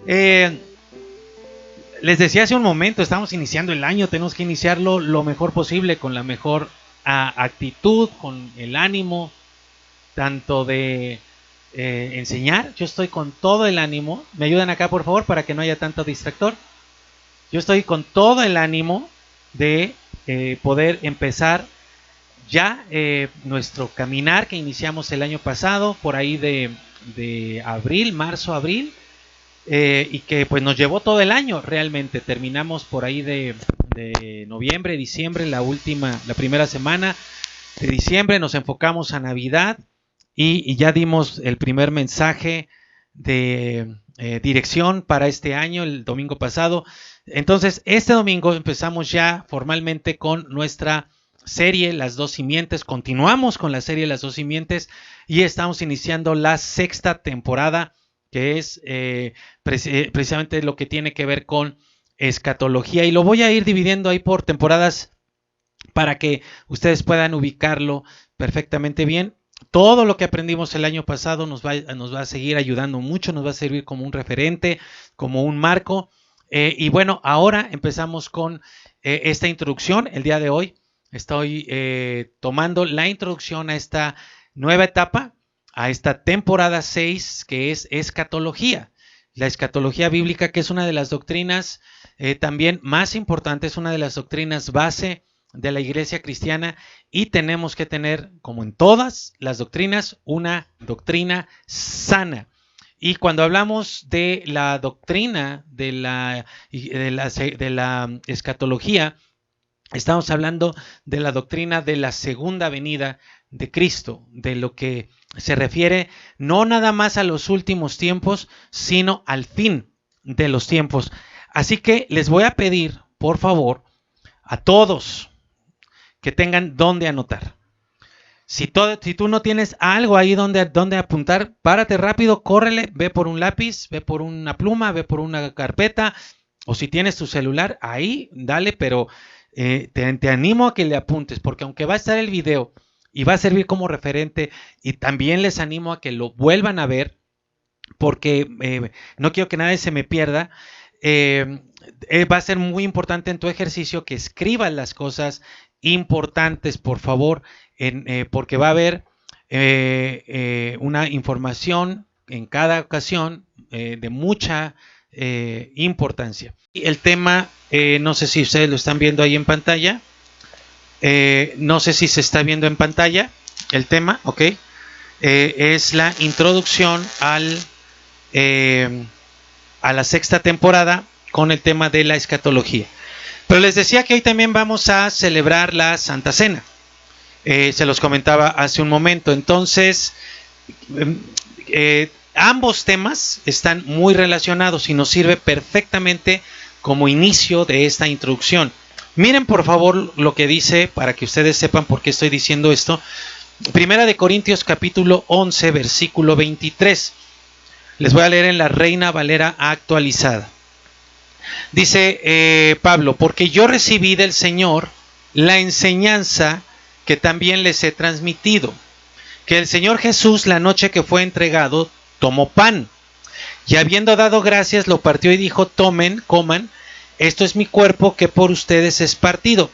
Eh, Les decía hace un momento, estamos iniciando el año, tenemos que iniciarlo lo mejor posible, con la mejor actitud, con el ánimo, tanto de enseñar. Yo estoy con todo el ánimo. ¿Me ayudan acá, por favor, para que no haya tanto distractor? Yo estoy con todo el ánimo de poder empezar ya nuestro caminar que iniciamos el año pasado, por ahí de abril, marzo, abril, y que pues nos llevó todo el año realmente. Terminamos por ahí de noviembre, diciembre, la primera semana de diciembre, nos enfocamos a Navidad y ya dimos el primer mensaje de dirección para este año el domingo pasado. Entonces este domingo empezamos ya formalmente con nuestra serie Las Dos Simientes. Continuamos con la serie Las Dos Simientes y estamos iniciando la sexta temporada, que es precisamente lo que tiene que ver con escatología, y lo voy a ir dividiendo ahí por temporadas para que ustedes puedan ubicarlo perfectamente bien. Todo lo que aprendimos el año pasado nos va a seguir ayudando mucho, nos va a servir como un referente, como un marco. Y bueno, ahora empezamos con esta introducción. El día de hoy estoy tomando la introducción a esta nueva etapa, a esta temporada 6, que es escatología. La escatología bíblica, que es una de las doctrinas también más importantes, una de las doctrinas base de la iglesia cristiana, y tenemos que tener, como en todas las doctrinas, una doctrina sana. Y cuando hablamos de la doctrina de la escatología, estamos hablando de la doctrina de la segunda venida de Cristo, de lo que se refiere no nada más a los últimos tiempos, sino al fin de los tiempos. Así que les voy a pedir, por favor, a todos que tengan dónde anotar. Si tú no tienes algo ahí donde apuntar, párate rápido, córrele, ve por un lápiz, ve por una pluma, ve por una carpeta, o si tienes tu celular, ahí, dale, pero te animo a que le apuntes, porque aunque va a estar el video y va a servir como referente, y también les animo a que lo vuelvan a ver, porque no quiero que nadie se me pierda. Va a ser muy importante en tu ejercicio que escribas las cosas importantes, por favor, porque va a haber una información en cada ocasión de mucha importancia. Y el tema, no sé si ustedes lo están viendo ahí en pantalla. No sé si se está viendo en pantalla el tema, ok. Es la introducción a la sexta temporada con el tema de la escatología. Pero les decía que hoy también vamos a celebrar la Santa Cena. Se los comentaba hace un momento. Entonces, ambos temas están muy relacionados y nos sirve perfectamente como inicio de esta introducción. Miren por favor lo que dice, para que ustedes sepan por qué estoy diciendo esto. Primera de Corintios capítulo 11, versículo 23. Les voy a leer en la Reina Valera actualizada. Dice Pablo: porque yo recibí del Señor la enseñanza que también les he transmitido, que el Señor Jesús, la noche que fue entregado, tomó pan, y habiendo dado gracias, lo partió y dijo: tomen, coman, esto es mi cuerpo que por ustedes es partido.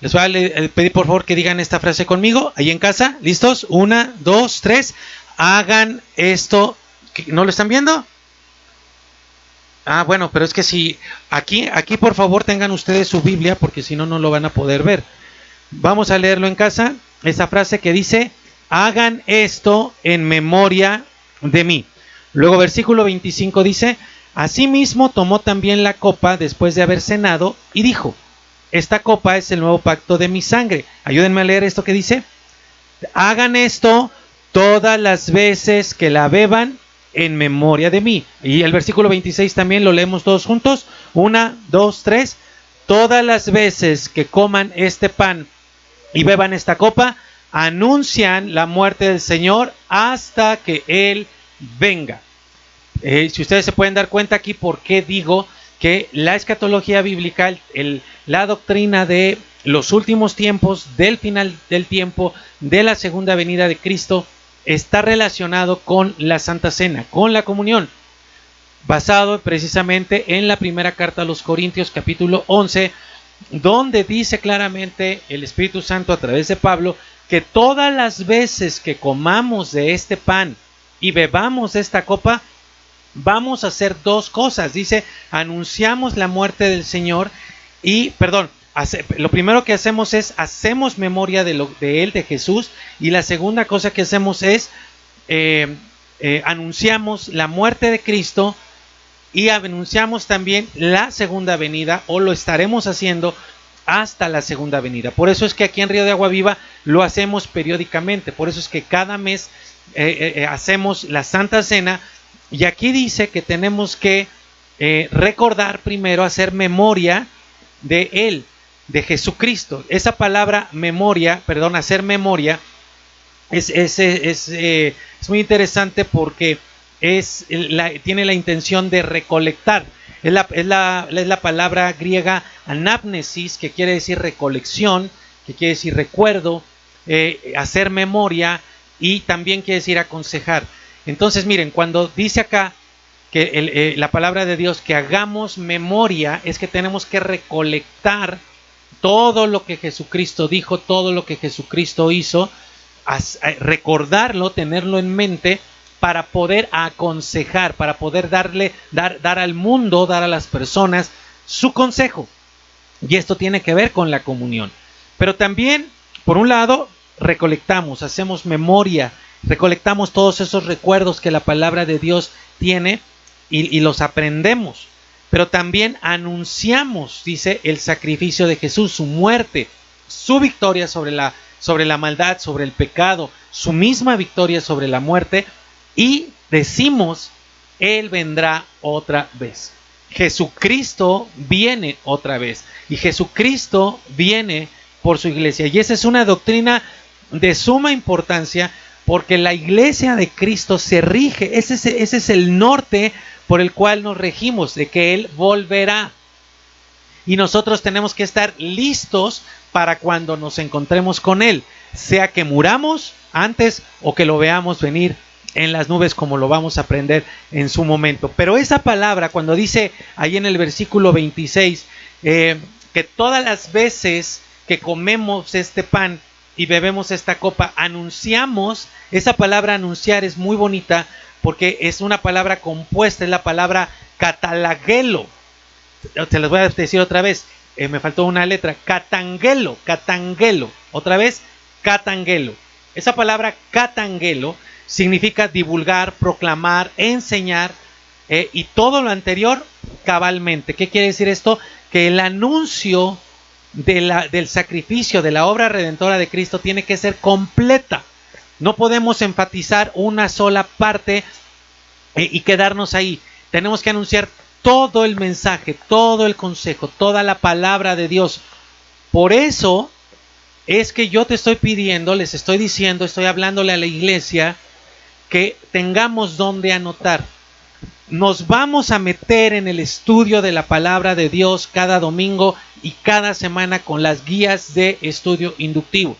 Les voy a pedir por favor que digan esta frase conmigo, ahí en casa. ¿Listos? 1, 2, 3. Hagan esto. ¿No lo están viendo? Ah, bueno, pero es que si aquí por favor tengan ustedes su Biblia, porque si no, no lo van a poder ver. Vamos a leerlo en casa, esa frase que dice: hagan esto en memoria de mí. Luego versículo 25 dice: asimismo tomó también la copa después de haber cenado y dijo: esta copa es el nuevo pacto de mi sangre. Ayúdenme a leer esto que dice: hagan esto todas las veces que la beban en memoria de mí. Y el versículo 26 también lo leemos todos juntos. 1, 2, 3. Todas las veces que coman este pan y beban esta copa, anuncian la muerte del Señor hasta que Él venga. Si ustedes se pueden dar cuenta aquí por qué digo que la escatología bíblica, la doctrina de los últimos tiempos, del final del tiempo, de la segunda venida de Cristo, está relacionado con la Santa Cena, con la comunión. basado precisamente en la primera carta a los Corintios, capítulo 11, donde dice claramente el Espíritu Santo a través de Pablo que todas las veces que comamos de este pan y bebamos de esta copa, vamos a hacer dos cosas. Dice, anunciamos la muerte del Señor y, lo primero que hacemos es, hacemos memoria de Él, de Jesús, y la segunda cosa que hacemos es, anunciamos la muerte de Cristo y anunciamos también la segunda venida, o lo estaremos haciendo hasta la segunda venida. Por eso es que aquí en Río de Agua Viva lo hacemos periódicamente, por eso es que cada mes hacemos la Santa Cena, y aquí dice que tenemos que recordar primero, hacer memoria de Él, de Jesucristo. Esa palabra memoria, hacer memoria, es muy interesante porque tiene la intención de recolectar. Es la palabra griega anamnesis, que quiere decir recolección, que quiere decir recuerdo, hacer memoria, y también quiere decir aconsejar. Entonces miren, cuando dice acá que la palabra de Dios, que hagamos memoria, es que tenemos que recolectar todo lo que Jesucristo dijo, todo lo que Jesucristo hizo, recordarlo, tenerlo en mente, para poder aconsejar, para poder dar al mundo, dar a las personas su consejo. Y esto tiene que ver con la comunión. Pero también, por un lado, recolectamos, hacemos memoria, recolectamos todos esos recuerdos que la palabra de Dios tiene y los aprendemos. Pero también anunciamos, dice, el sacrificio de Jesús, su muerte, su victoria sobre la maldad, sobre el pecado, su misma victoria sobre la muerte. Y decimos, Él vendrá otra vez. Jesucristo viene otra vez. Y Jesucristo viene por su iglesia. Y esa es una doctrina de suma importancia, porque la iglesia de Cristo se rige. Ese es el norte por el cual nos regimos, de que Él volverá. Y nosotros tenemos que estar listos para cuando nos encontremos con Él, sea que muramos antes o que lo veamos venir en las nubes, como lo vamos a aprender en su momento. Pero esa palabra, cuando dice ahí en el versículo 26, que todas las veces que comemos este pan y bebemos esta copa, anunciamos, esa palabra anunciar es muy bonita, porque es una palabra compuesta, es la palabra katalagelo. Se les voy a decir otra vez, me faltó una letra, katangelo, otra vez, katangelo. Esa palabra katangelo significa divulgar, proclamar, enseñar, y todo lo anterior cabalmente. ¿Qué quiere decir esto? Que el anuncio del sacrificio, de la obra redentora de Cristo, tiene que ser completa. No podemos enfatizar una sola parte y quedarnos ahí. Tenemos que anunciar todo el mensaje, todo el consejo, toda la palabra de Dios. Por eso es que yo te estoy pidiendo, les estoy diciendo, estoy hablándole a la iglesia, que tengamos donde anotar. Nos vamos a meter en el estudio de la palabra de Dios cada domingo y cada semana con las guías de estudio inductivo,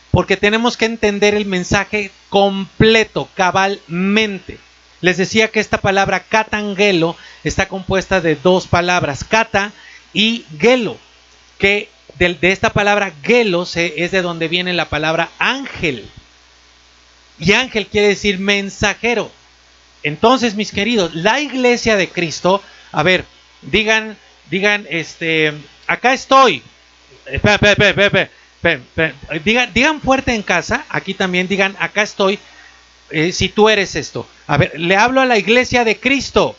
porque tenemos que entender el mensaje completo, cabalmente. Les decía que esta palabra katangelo está compuesta de dos palabras, kata y gelo, que de esta palabra gelo es de donde viene la palabra ángel. Y ángel quiere decir mensajero. Entonces, mis queridos, la iglesia de Cristo, a ver, digan, acá estoy. Digan fuerte en casa, aquí también digan, acá estoy, si tú eres esto. A ver, le hablo a la iglesia de Cristo.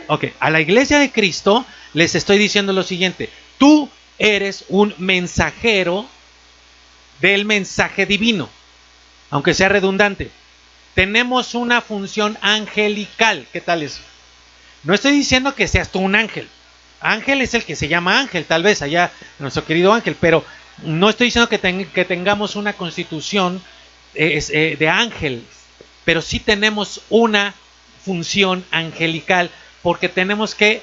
Ok, a la iglesia de Cristo les estoy diciendo lo siguiente: tú eres un mensajero del mensaje divino, aunque sea redundante. Tenemos una función angelical. ¿Qué tal eso? No estoy diciendo que seas tú un ángel. Ángel es el que se llama ángel, tal vez allá nuestro querido ángel, pero no estoy diciendo que tengamos una constitución de ángel, pero sí tenemos una función angelical, porque tenemos que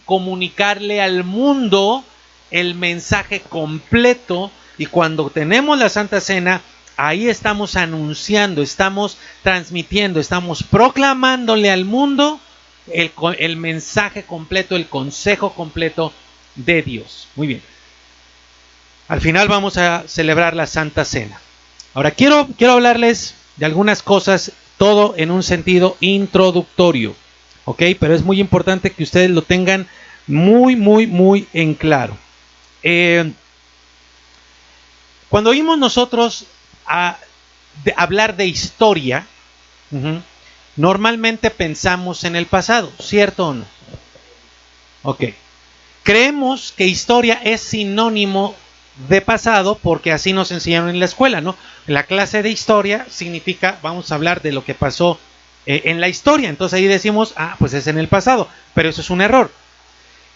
comunicarle al mundo el mensaje completo. Y cuando tenemos la Santa Cena, ahí estamos anunciando, estamos transmitiendo, estamos proclamándole al mundo el mensaje completo, el consejo completo de Dios. Muy bien. Al final vamos a celebrar la Santa Cena. Ahora quiero hablarles de algunas cosas, todo en un sentido introductorio, ¿ok? Pero es muy importante que ustedes lo tengan muy en claro. Cuando oímos nosotros hablar de historia, normalmente pensamos en el pasado, ¿cierto o no? Ok. Creemos que historia es sinónimo de pasado porque así nos enseñaron en la escuela, ¿no? La clase de historia significa, vamos a hablar de lo que pasó en la historia. Entonces ahí decimos, pues es en el pasado, pero eso es un error.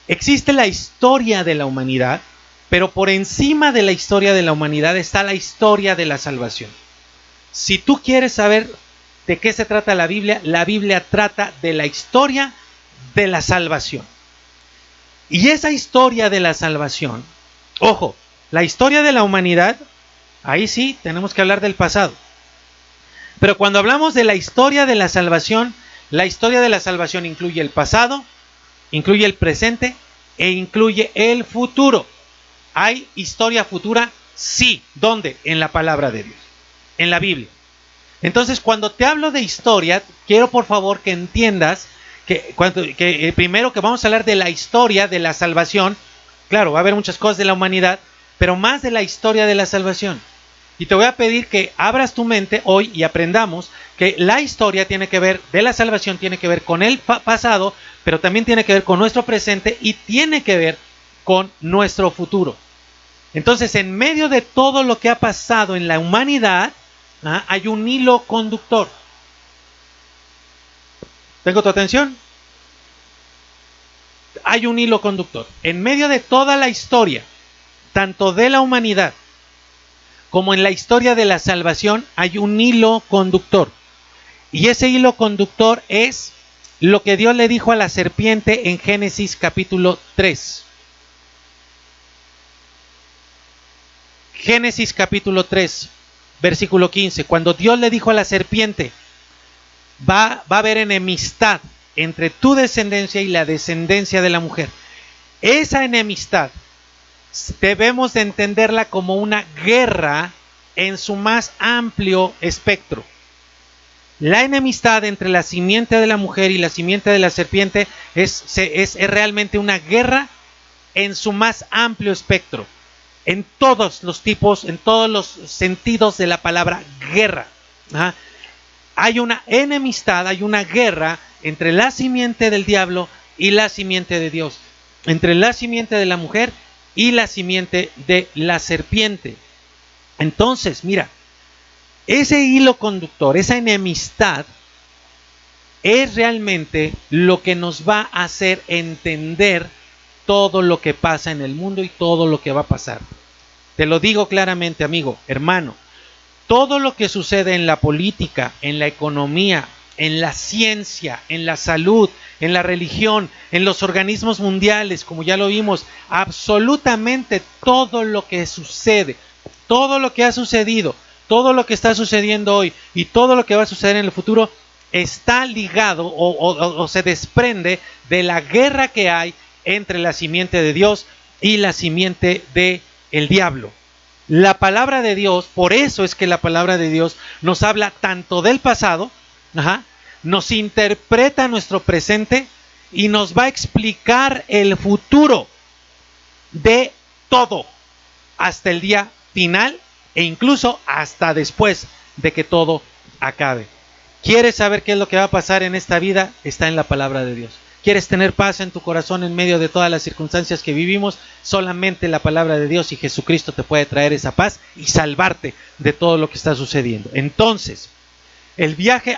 Existe la historia de la humanidad, pero por encima de la historia de la humanidad está la historia de la salvación. Si tú quieres saber de qué se trata la Biblia trata de la historia de la salvación. Y esa historia de la salvación, ojo, la historia de la humanidad, ahí sí tenemos que hablar del pasado. Pero cuando hablamos de la historia de la salvación incluye el pasado, incluye el presente e incluye el futuro. ¿Hay historia futura? Sí. ¿Dónde? En la palabra de Dios, en la Biblia. Entonces, cuando te hablo de historia, quiero por favor que entiendas que primero que vamos a hablar de la historia de la salvación. Claro, va a haber muchas cosas de la humanidad, pero más de la historia de la salvación. Y te voy a pedir que abras tu mente hoy y aprendamos que la historia de la salvación tiene que ver con el pasado, pero también tiene que ver con nuestro presente y tiene que ver con nuestro futuro. Entonces, en medio de todo lo que ha pasado en la humanidad, hay un hilo conductor. ¿Tengo tu atención? Hay un hilo conductor. En medio de toda la historia, tanto de la humanidad como en la historia de la salvación, hay un hilo conductor. Y ese hilo conductor es lo que Dios le dijo a la serpiente en Génesis capítulo 3. Génesis capítulo 3, versículo 15. Cuando Dios le dijo a la serpiente, va a haber enemistad entre tu descendencia y la descendencia de la mujer. Esa enemistad debemos de entenderla como una guerra en su más amplio espectro. La enemistad entre la simiente de la mujer y la simiente de la serpiente es realmente una guerra en su más amplio espectro. En todos los tipos, en todos los sentidos de la palabra guerra. Hay una enemistad, hay una guerra entre la simiente del diablo y la simiente de Dios. Entre la simiente de la mujer y la simiente de la serpiente. Entonces, mira, ese hilo conductor, esa enemistad, es realmente lo que nos va a hacer entender todo lo que pasa en el mundo y todo lo que va a pasar. Te lo digo claramente, amigo, hermano, todo lo que sucede en la política, en la economía, en la ciencia, en la salud, en la religión, en los organismos mundiales, como ya lo vimos, absolutamente todo lo que sucede, todo lo que ha sucedido, todo lo que está sucediendo hoy y todo lo que va a suceder en el futuro está ligado o se desprende de la guerra que hay entre la simiente de Dios y la simiente del diablo. La palabra de Dios, por eso es que la palabra de Dios nos habla tanto del pasado, nos interpreta nuestro presente y nos va a explicar el futuro de todo hasta el día final e incluso hasta después de que todo acabe. ¿Quieres saber qué es lo que va a pasar en esta vida? Está en la palabra de Dios. ¿Quieres tener paz en tu corazón en medio de todas las circunstancias que vivimos? Solamente la palabra de Dios y Jesucristo te puede traer esa paz y salvarte de todo lo que está sucediendo. Entonces, el viaje...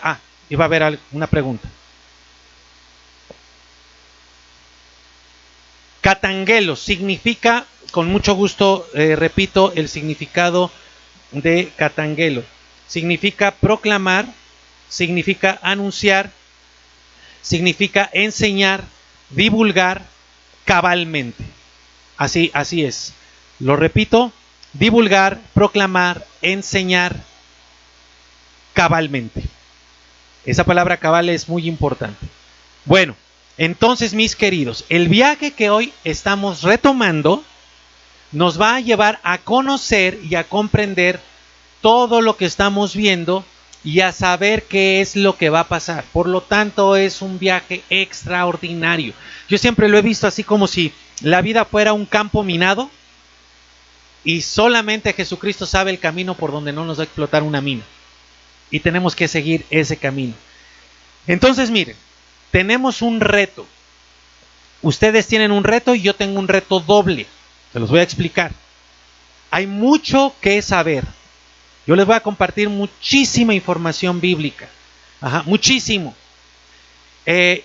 iba a haber una pregunta. Catangelo significa, con mucho gusto, repito el significado de catangelo. Significa proclamar, significa anunciar, significa enseñar, divulgar cabalmente. Así es. Lo repito, divulgar, proclamar, enseñar cabalmente. Esa palabra cabal es muy importante. Bueno, entonces, mis queridos, el viaje que hoy estamos retomando nos va a llevar a conocer y a comprender todo lo que estamos viendo y a saber qué es lo que va a pasar. Por lo tanto, es un viaje extraordinario. Yo siempre lo he visto así como si la vida fuera un campo minado y solamente Jesucristo sabe el camino por donde no nos va a explotar una mina. Y tenemos que seguir ese camino. Entonces, miren, tenemos un reto. Ustedes tienen un reto y yo tengo un reto doble. Se los voy a explicar. Hay mucho que saber. Yo les voy a compartir muchísima información bíblica. Muchísimo.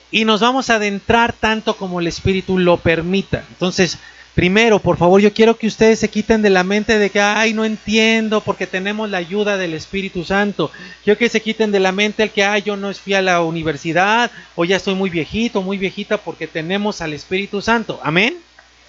Y nos vamos a adentrar tanto como el Espíritu lo permita. Entonces, primero, por favor, yo quiero que ustedes se quiten de la mente de que, ay, no entiendo porque tenemos la ayuda del Espíritu Santo. Quiero que se quiten de la mente el que, ay, yo no fui a la universidad o ya estoy muy viejito, muy viejita porque tenemos al Espíritu Santo. ¿Amén?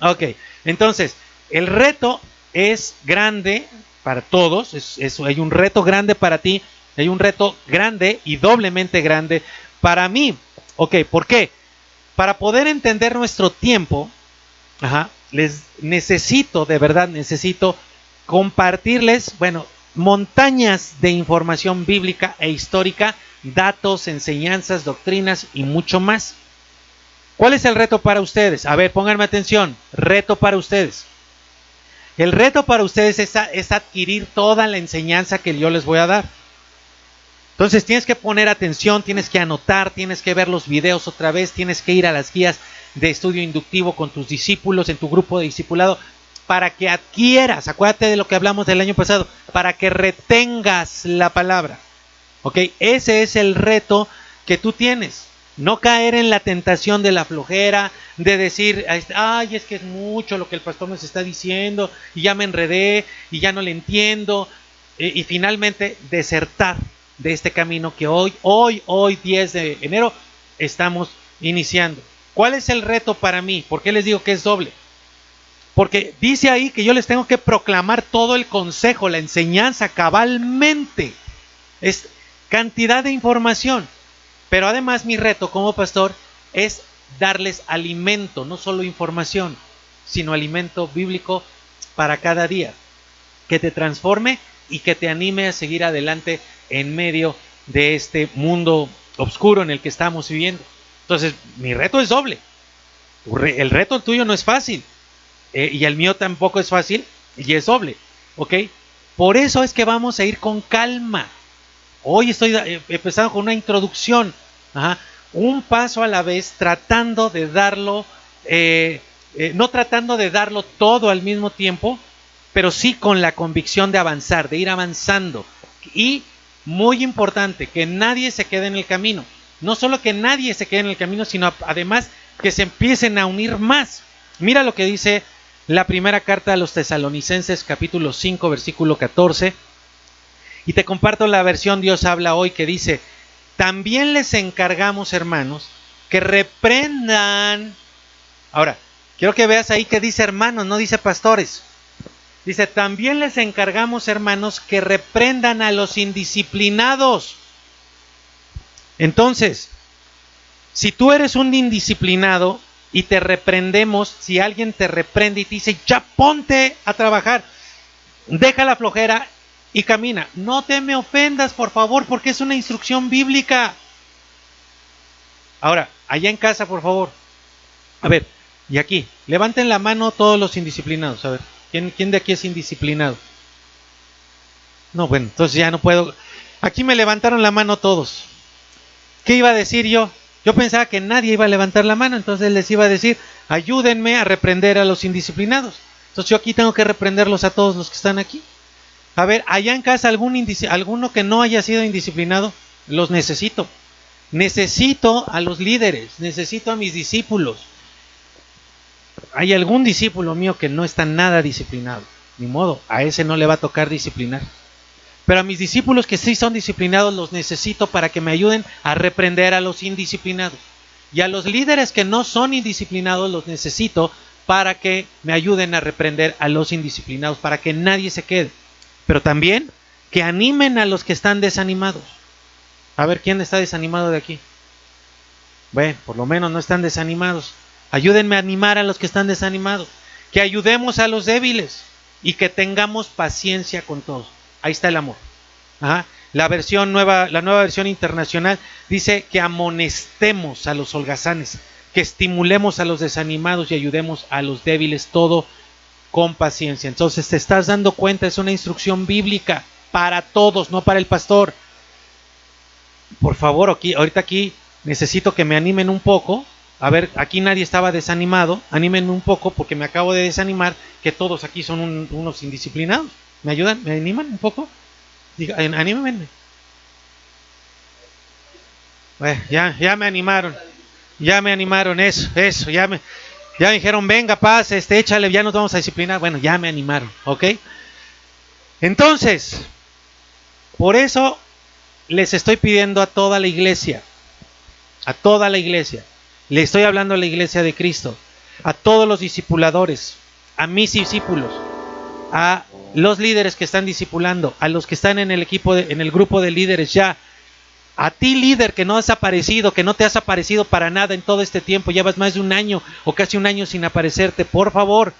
Ok, entonces, el reto es grande para todos. Hay un reto grande para ti, hay un reto grande y doblemente grande para mí. Ok, ¿por qué? Para poder entender nuestro tiempo, les necesito, de verdad necesito compartirles, montañas de información bíblica e histórica, datos, enseñanzas, doctrinas y mucho más. ¿Cuál es el reto para ustedes? A ver, pónganme atención, reto para ustedes. El reto para ustedes es adquirir toda la enseñanza que yo les voy a dar. Entonces tienes que poner atención, tienes que anotar, tienes que ver los videos otra vez, tienes que ir a las guías de estudio inductivo con tus discípulos, en tu grupo de discipulado, para que adquieras, acuérdate de lo que hablamos del año pasado, para que retengas la palabra. ¿Ok? Ese es el reto que tú tienes. No caer en la tentación de la flojera, de decir, ay, es que es mucho lo que el pastor nos está diciendo, y ya me enredé, y ya no le entiendo, y finalmente desertar de este camino que hoy 10 de enero, estamos iniciando. ¿Cuál es el reto para mí? ¿Por qué les digo que es doble? Porque dice ahí que yo les tengo que proclamar todo el consejo, la enseñanza cabalmente. Es cantidad de información. Pero además mi reto como pastor es darles alimento, no solo información, sino alimento bíblico para cada día, que te transforme y que te anime a seguir adelante en medio de este mundo oscuro en el que estamos viviendo. Entonces, mi reto es doble. El reto tuyo no es fácil, y el mío tampoco es fácil, y es doble, ¿ok? Por eso es que vamos a ir con calma. Hoy estoy empezando con una introducción, un paso a la vez, tratando de darlo, no tratando de darlo todo al mismo tiempo, pero sí con la convicción de avanzar, de ir avanzando. Y muy importante, que nadie se quede en el camino. No solo que nadie se quede en el camino, sino además que se empiecen a unir más. Mira lo que dice la primera carta a los Tesalonicenses, capítulo 5, versículo 14. Y te comparto la versión Dios habla hoy, que dice: también les encargamos, hermanos, que reprendan. Ahora, quiero que veas ahí que dice hermanos, no dice pastores. Dice, también les encargamos, hermanos, que reprendan a los indisciplinados. Entonces, si tú eres un indisciplinado y te reprendemos, si alguien te reprende y te dice, ya ponte a trabajar, deja la flojera y camina. No te me ofendas, por favor, porque es una instrucción bíblica. Ahora, allá en casa, por favor. A ver, y aquí, levanten la mano todos los indisciplinados. A ver, ¿quién de aquí es indisciplinado? No, bueno, entonces ya no puedo. Aquí me levantaron la mano todos. ¿Qué iba a decir yo? Yo pensaba que nadie iba a levantar la mano, entonces les iba a decir, ayúdenme a reprender a los indisciplinados. Entonces yo aquí tengo que reprenderlos a todos los que están aquí. A ver, allá en casa alguno que no haya sido indisciplinado, los necesito. Necesito a los líderes, necesito a mis discípulos. Hay algún discípulo mío que no está nada disciplinado. Ni modo, a ese no le va a tocar disciplinar. Pero a mis discípulos que sí son disciplinados los necesito para que me ayuden a reprender a los indisciplinados. Y a los líderes que no son indisciplinados los necesito para que me ayuden a reprender a los indisciplinados, para que nadie se quede. Pero también que animen a los que están desanimados. A ver, ¿quién está desanimado de aquí? Bueno, por lo menos no están desanimados. Ayúdenme a animar a los que están desanimados. Que ayudemos a los débiles y que tengamos paciencia con todos. Ahí está el amor. Ajá. La nueva versión internacional dice que amonestemos a los holgazanes, que estimulemos a los desanimados y ayudemos a los débiles, todo con paciencia. Entonces te estás dando cuenta, es una instrucción bíblica para todos, no para el pastor. Por favor, ahorita aquí necesito que me animen un poco. A ver, aquí nadie estaba desanimado. Anímenme un poco porque me acabo de desanimar, que todos aquí son unos indisciplinados. ¿Me ayudan? ¿Me animan un poco? Anímenme. Bueno, ya me animaron. Ya me animaron, eso. Ya me dijeron, venga, paz, échale, ya nos vamos a disciplinar. Bueno, ya me animaron, ¿ok? Entonces, por eso les estoy pidiendo a toda la iglesia, le estoy hablando a la iglesia de Cristo, a todos los discipuladores, a mis discípulos, a los líderes que están discipulando, a los que están en el equipo, en el grupo de líderes ya, a ti líder que no has aparecido, que no te has aparecido para nada en todo este tiempo, llevas más de un año o casi un año sin aparecerte, por favor,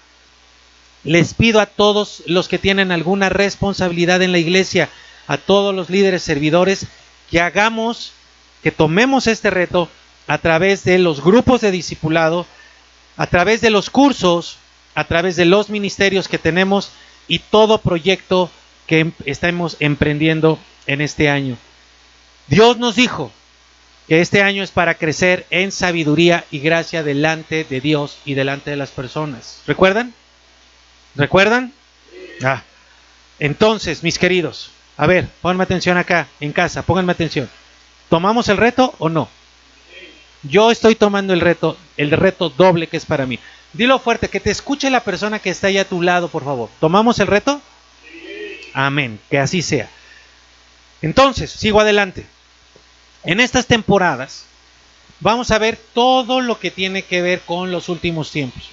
les pido a todos los que tienen alguna responsabilidad en la iglesia, a todos los líderes servidores, que tomemos este reto a través de los grupos de discipulado, a través de los cursos, a través de los ministerios que tenemos y todo proyecto que estamos emprendiendo en este año. Dios nos dijo que este año es para crecer en sabiduría y gracia delante de Dios y delante de las personas. ¿Recuerdan? Entonces, mis queridos, a ver, pónganme atención acá, en casa, pónganme atención. ¿Tomamos el reto o no? Yo estoy tomando el reto doble que es para mí. Dilo fuerte, que te escuche la persona que está ahí a tu lado, por favor. ¿Tomamos el reto? Sí. Amén, que así sea. Entonces, sigo adelante. En estas temporadas vamos a ver todo lo que tiene que ver con los últimos tiempos.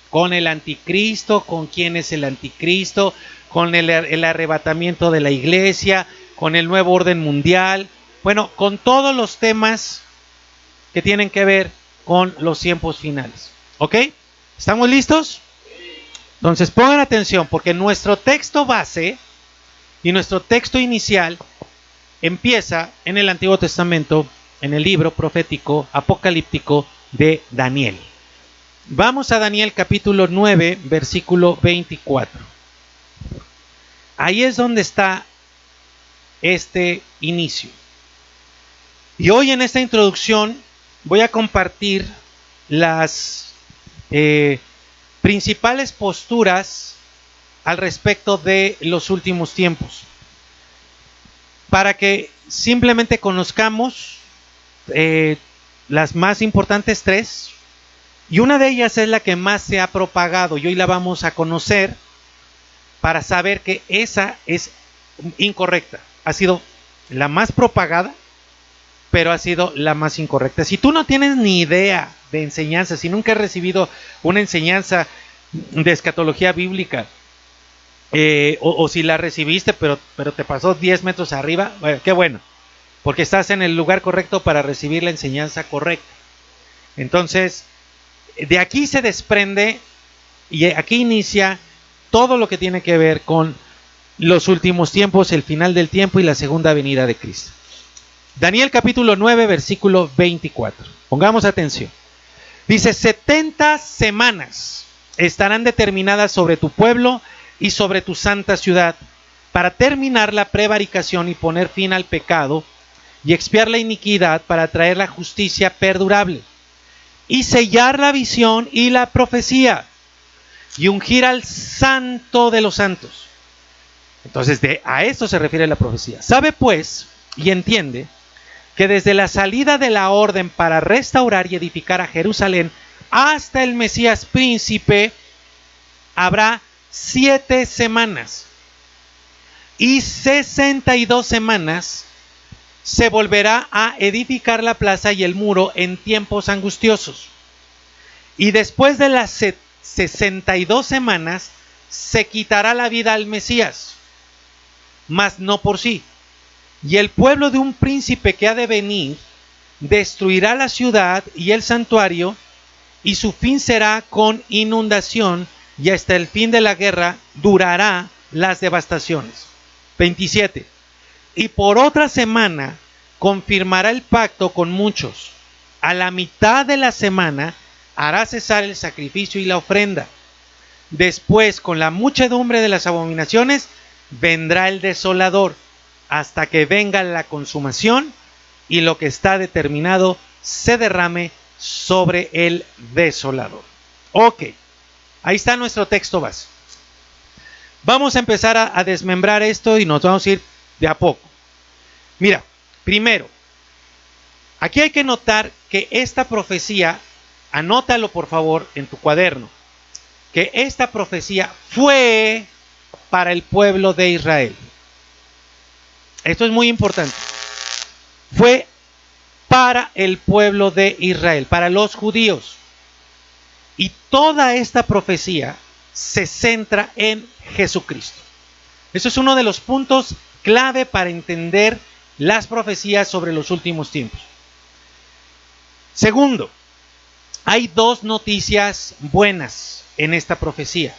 Con el anticristo, con quién es el anticristo, con el arrebatamiento de la iglesia, con el nuevo orden mundial. Bueno, con todos los temas que tienen que ver con los tiempos finales. ¿Ok? ¿Estamos listos? Entonces pongan atención porque nuestro texto base y nuestro texto inicial empieza en el Antiguo Testamento, en el libro profético apocalíptico de Daniel. Vamos a Daniel capítulo 9, versículo 24. Ahí es donde está este inicio. Y hoy en esta introducción voy a compartir las principales posturas al respecto de los últimos tiempos, para que simplemente conozcamos las más importantes tres, y una de ellas es la que más se ha propagado y hoy la vamos a conocer para saber que esa es incorrecta. Ha sido la más propagada, pero ha sido la más incorrecta. Si tú no tienes ni idea de enseñanza, si nunca has recibido una enseñanza de escatología bíblica, o si la recibiste pero te pasó 10 metros arriba, bueno, qué bueno, porque estás en el lugar correcto para recibir la enseñanza correcta. Entonces, de aquí se desprende y aquí inicia todo lo que tiene que ver con los últimos tiempos, el final del tiempo y la segunda venida de Cristo. Daniel capítulo 9, versículo 24. Pongamos atención. Dice, 70 semanas estarán determinadas sobre tu pueblo y sobre tu santa ciudad, para terminar la prevaricación y poner fin al pecado, y expiar la iniquidad para traer la justicia perdurable, y sellar la visión y la profecía, y ungir al santo de los santos. Entonces, a esto se refiere la profecía. Sabe pues, y entiende, que desde la salida de la orden para restaurar y edificar a Jerusalén hasta el Mesías príncipe, habrá 7 semanas, y 62 semanas se volverá a edificar la plaza y el muro en tiempos angustiosos. Y después de las 62 semanas se quitará la vida al Mesías. mas no por sí. Y el pueblo de un príncipe que ha de venir destruirá la ciudad y el santuario, y su fin será con inundación, y hasta el fin de la guerra durará las devastaciones. 27. Y por otra semana confirmará el pacto con muchos. A la mitad de la semana hará cesar el sacrificio y la ofrenda. Después, con la muchedumbre de las abominaciones, vendrá el desolador, hasta que venga la consumación y lo que está determinado se derrame sobre el desolador. Ok, ahí está nuestro texto base. Vamos a empezar a desmembrar esto y nos vamos a ir de a poco. Mira, primero, aquí hay que notar que esta profecía, anótalo por favor en tu cuaderno, que esta profecía fue para el pueblo de Israel. Esto es muy importante. Fue para el pueblo de Israel, para los judíos. Y toda esta profecía se centra en Jesucristo. Eso es uno de los puntos clave para entender las profecías sobre los últimos tiempos. Segundo, hay dos noticias buenas en esta profecía.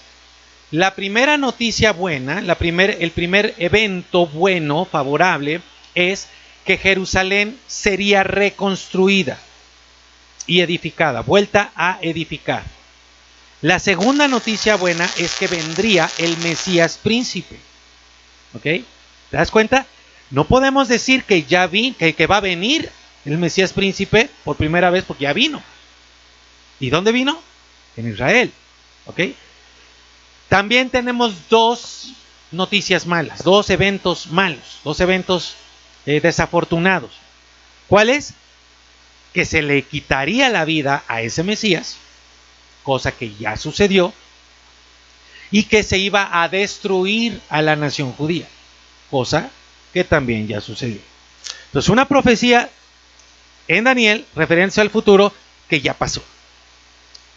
La primera noticia buena, el primer evento bueno, favorable, es que Jerusalén sería reconstruida y edificada, vuelta a edificar. La segunda noticia buena es que vendría el Mesías príncipe. ¿Ok? ¿Te das cuenta? No podemos decir que ya que va a venir el Mesías príncipe por primera vez porque ya vino. ¿Y dónde vino? En Israel. ¿Ok? También tenemos dos noticias malas, dos eventos malos, dos eventos desafortunados. ¿Cuál es? Que se le quitaría la vida a ese Mesías, cosa que ya sucedió, y que se iba a destruir a la nación judía, cosa que también ya sucedió. Entonces, una profecía en Daniel, referencia al futuro, que ya pasó.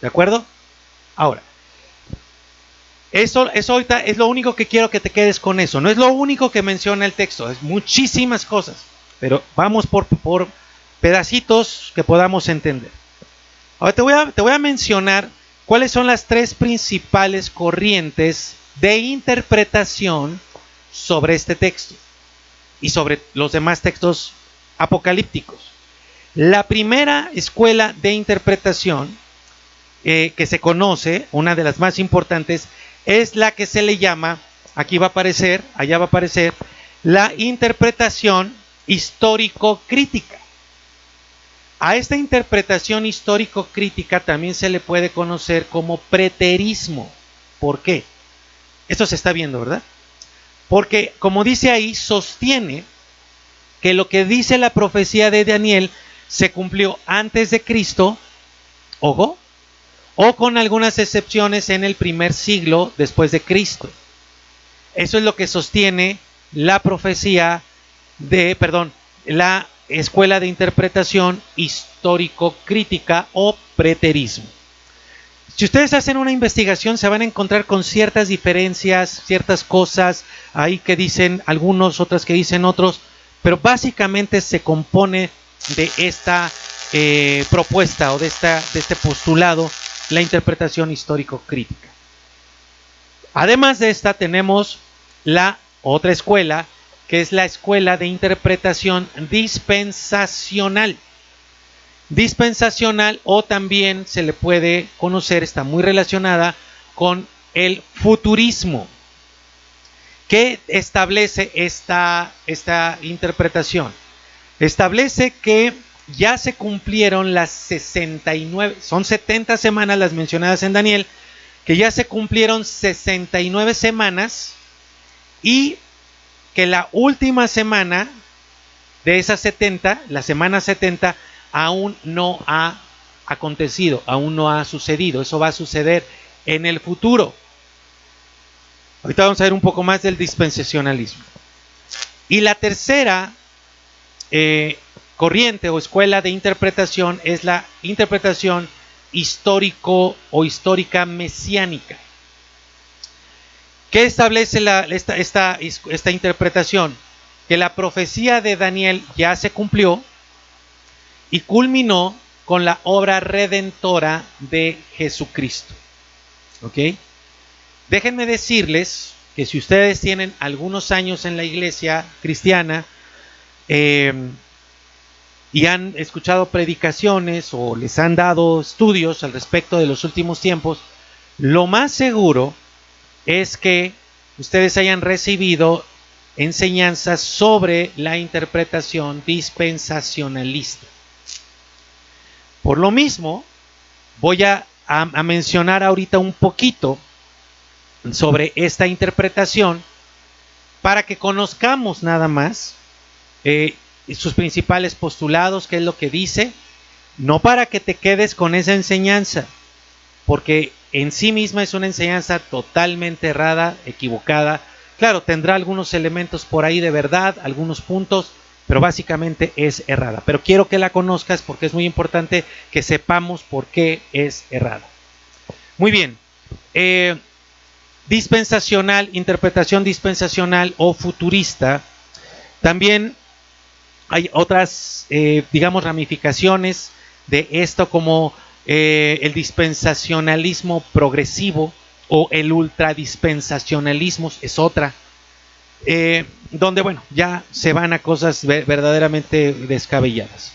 ¿De acuerdo? Ahora, eso ahorita es lo único que quiero que te quedes con eso. No es lo único que menciona el texto, es muchísimas cosas. Pero vamos por pedacitos que podamos entender. Ahora te voy a mencionar cuáles son las tres principales corrientes de interpretación sobre este texto y sobre los demás textos apocalípticos. La primera escuela de interpretación que se conoce, una de las más importantes, es la que se le llama, aquí va a aparecer, allá va a aparecer, la interpretación histórico-crítica. A esta interpretación histórico-crítica también se le puede conocer como preterismo. ¿Por qué? Esto se está viendo, ¿verdad? Porque, como dice ahí, sostiene que lo que dice la profecía de Daniel se cumplió antes de Cristo, ojo, o con algunas excepciones en el primer siglo después de Cristo. Eso es lo que sostiene la profecía la escuela de interpretación histórico-crítica o preterismo. Si ustedes hacen una investigación se van a encontrar con ciertas diferencias, ciertas cosas ahí que dicen algunos, otras que dicen otros, pero básicamente se compone de esta propuesta o de este postulado, la interpretación histórico-crítica. Además de esta tenemos la otra escuela, que es la escuela de interpretación dispensacional. Dispensacional, o también se le puede conocer, está muy relacionada con el futurismo. ¿Qué establece esta interpretación? Establece que ya se cumplieron las 69, son 70 semanas las mencionadas en Daniel, que ya se cumplieron 69 semanas y que la última semana de esas 70, la semana 70, aún no ha acontecido, aún no ha sucedido. Eso va a suceder en el futuro. Ahorita vamos a ver un poco más del dispensacionalismo. Y la tercera corriente o escuela de interpretación es la interpretación histórico o histórica mesiánica. ¿Qué establece esta interpretación? Que la profecía de Daniel ya se cumplió y culminó con la obra redentora de Jesucristo. ¿Ok? Déjenme decirles que si ustedes tienen algunos años en la iglesia cristiana y han escuchado predicaciones o les han dado estudios al respecto de los últimos tiempos, lo más seguro es que ustedes hayan recibido enseñanzas sobre la interpretación dispensacionalista. Por lo mismo, voy a mencionar ahorita un poquito sobre esta interpretación para que conozcamos nada más sus principales postulados, qué es lo que dice, no para que te quedes con esa enseñanza, porque en sí misma es una enseñanza totalmente errada, equivocada. Claro, tendrá algunos elementos por ahí de verdad, algunos puntos, pero básicamente es errada. Pero quiero que la conozcas porque es muy importante que sepamos por qué es errada. Muy bien. Dispensacional, interpretación dispensacional o futurista. También hay otras, digamos, ramificaciones de esto, como el dispensacionalismo progresivo o el ultradispensacionalismo es otra, donde, bueno, ya se van a cosas verdaderamente descabelladas.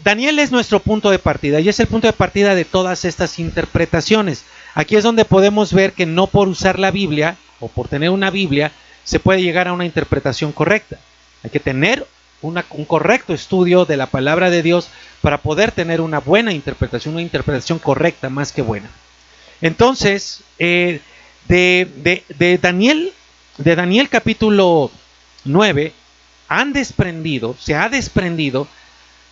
Daniel es nuestro punto de partida y es el punto de partida de todas estas interpretaciones. Aquí es donde podemos ver que no por usar la Biblia o por tener una Biblia se puede llegar a una interpretación correcta. Hay que tener un correcto estudio de la palabra de Dios para poder tener una buena interpretación, una interpretación correcta más que buena. Entonces, de Daniel capítulo 9 se ha desprendido,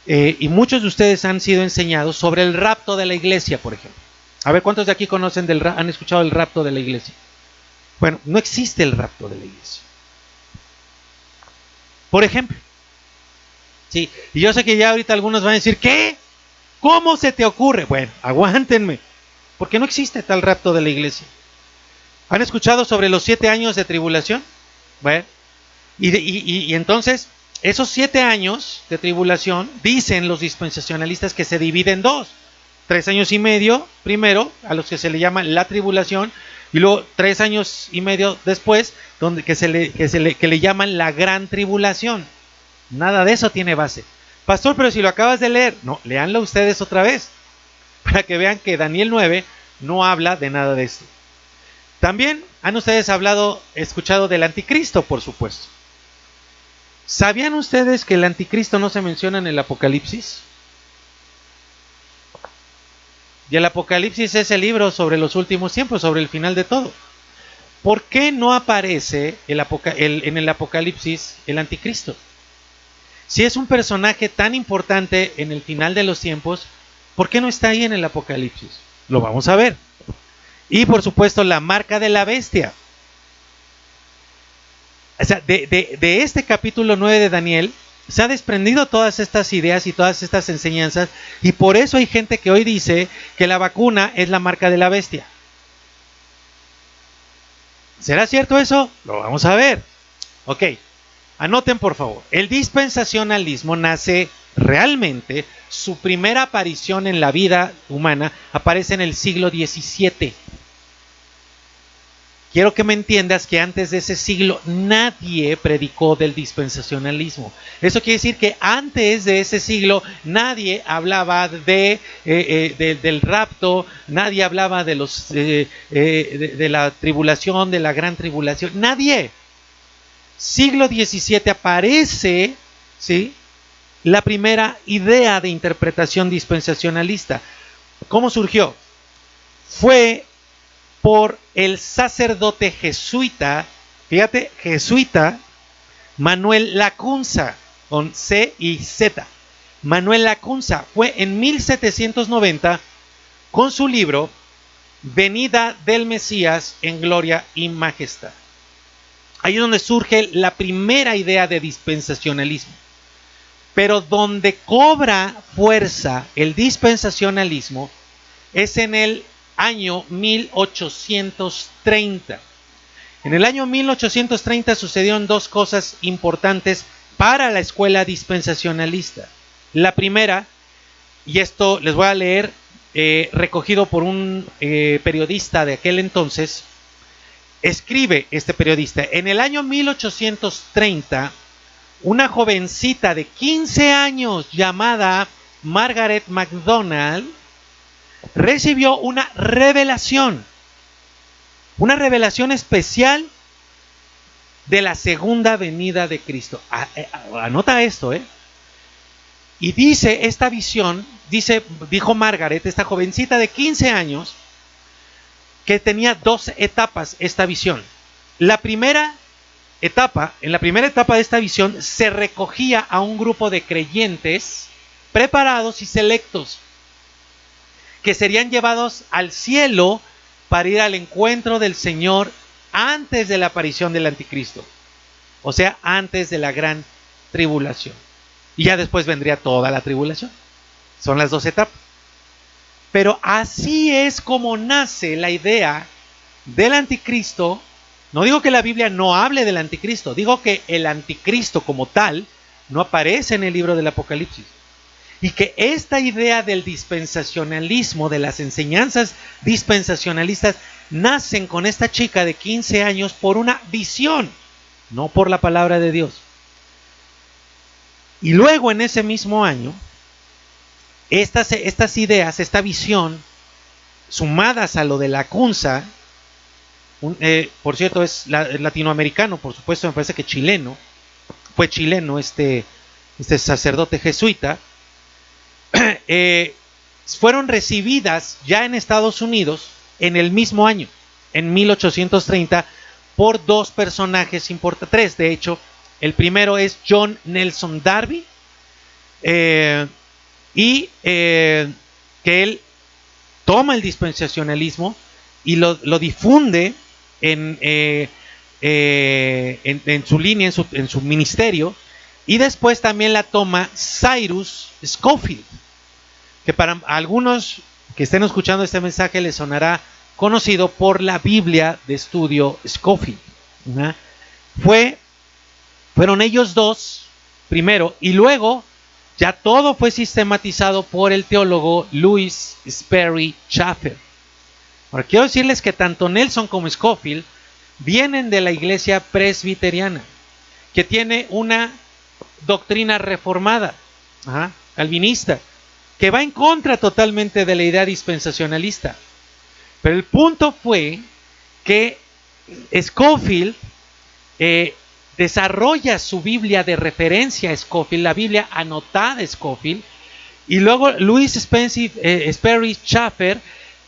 y muchos de ustedes han sido enseñados sobre el rapto de la iglesia, por ejemplo. A ver, ¿cuántos de aquí han escuchado el rapto de la iglesia? Bueno, no existe el rapto de la iglesia. Por ejemplo. Sí, y yo sé que ya ahorita algunos van a decir, ¿qué? ¿Cómo se te ocurre? Bueno, aguántenme, porque no existe tal rapto de la iglesia. ¿Han escuchado sobre los 7 años de tribulación? Bueno, y entonces, esos 7 años de tribulación, dicen los dispensacionalistas que se dividen en dos. 3 años y medio, primero, a los que se le llama la tribulación, y luego 3 años y medio después, que le llaman la gran tribulación. Nada de eso tiene base. Pastor, pero si lo acabas de leer, no, léanlo ustedes otra vez, para que vean que Daniel 9 no habla de nada de esto. También han ustedes escuchado del anticristo, por supuesto. ¿Sabían ustedes que el anticristo no se menciona en el Apocalipsis? Y el Apocalipsis es el libro sobre los últimos tiempos, sobre el final de todo. ¿Por qué no aparece en el Apocalipsis el anticristo? Si es un personaje tan importante en el final de los tiempos, ¿por qué no está ahí en el Apocalipsis? Lo vamos a ver. Y por supuesto la marca de la bestia. O sea, de este capítulo 9 de Daniel se ha desprendido todas estas ideas y todas estas enseñanzas, y por eso hay gente que hoy dice que la vacuna es la marca de la bestia. ¿Será cierto eso? Lo vamos a ver. Ok. Anoten por favor, el dispensacionalismo nace realmente, su primera aparición en la vida humana aparece en el siglo XVII. Quiero que me entiendas que antes de ese siglo nadie predicó del dispensacionalismo. Eso quiere decir que antes de ese siglo nadie hablaba del rapto, nadie hablaba de la tribulación, de la gran tribulación, nadie. Siglo XVII aparece, ¿sí?, la primera idea de interpretación dispensacionalista. ¿Cómo surgió? Fue por el sacerdote jesuita, fíjate, jesuita, Manuel Lacunza, con C y Z. Manuel Lacunza fue en 1790 con su libro Venida del Mesías en Gloria y Majestad. Ahí es donde surge la primera idea de dispensacionalismo. Pero donde cobra fuerza el dispensacionalismo es en el año 1830. En el año 1830 sucedieron dos cosas importantes para la escuela dispensacionalista. La primera, y esto les voy a leer, recogido por un periodista de aquel entonces, escribe este periodista: en el año 1830, una jovencita de 15 años llamada Margaret MacDonald recibió una revelación especial de la segunda venida de Cristo. Anota esto, Y dice esta visión, dijo Margaret, esta jovencita de 15 años, que tenía dos etapas esta visión. En la primera etapa de esta visión se recogía a un grupo de creyentes preparados y selectos que serían llevados al cielo para ir al encuentro del Señor antes de la aparición del anticristo, o sea, antes de la gran tribulación. Y ya después vendría toda la tribulación. Son las dos etapas. Pero así es como nace la idea del anticristo. No digo que la Biblia no hable del anticristo, digo que el anticristo como tal no aparece en el libro del Apocalipsis. Y que esta idea del dispensacionalismo, de las enseñanzas dispensacionalistas, nacen con esta chica de 15 años por una visión, no por la palabra de Dios. Y luego en ese mismo año, estas ideas, esta visión, sumadas a lo de Lacunza, por cierto es latinoamericano, por supuesto, me parece que chileno, fue chileno este sacerdote jesuita, fueron recibidas ya en Estados Unidos en el mismo año, en 1830, por dos personajes importantes, tres de hecho. El primero es John Nelson Darby, que él toma el dispensacionalismo y lo difunde en su línea, en su ministerio, y después también la toma Cyrus Scofield, que para algunos que estén escuchando este mensaje les sonará conocido por la Biblia de estudio Scofield. Fueron ellos dos primero, y luego ya todo fue sistematizado por el teólogo Louis Sperry Chafer. Ahora quiero decirles que tanto Nelson como Scofield vienen de la iglesia presbiteriana, que tiene una doctrina reformada, calvinista, que va en contra totalmente de la idea dispensacionalista. Pero el punto fue que Scofield desarrolla su Biblia de referencia a Scofield, la Biblia anotada a Scofield, y luego Louis Sperry Chafer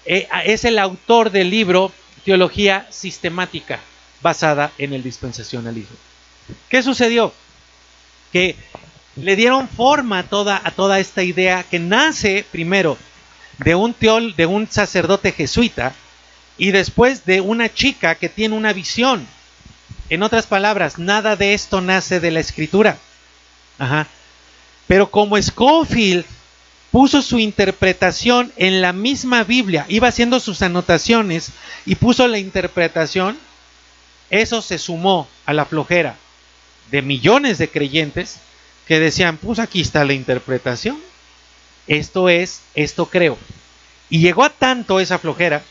es el autor del libro Teología Sistemática, basada en el dispensacionalismo. ¿Qué sucedió? Que le dieron forma a toda esta idea que nace primero de un sacerdote jesuita y después de una chica que tiene una visión. En otras palabras, nada de esto nace de la escritura. Pero como Scofield puso su interpretación en la misma Biblia, iba haciendo sus anotaciones y puso la interpretación, eso se sumó a la flojera de millones de creyentes que decían, pues aquí está la interpretación, esto creo. Y llegó a tanto esa flojera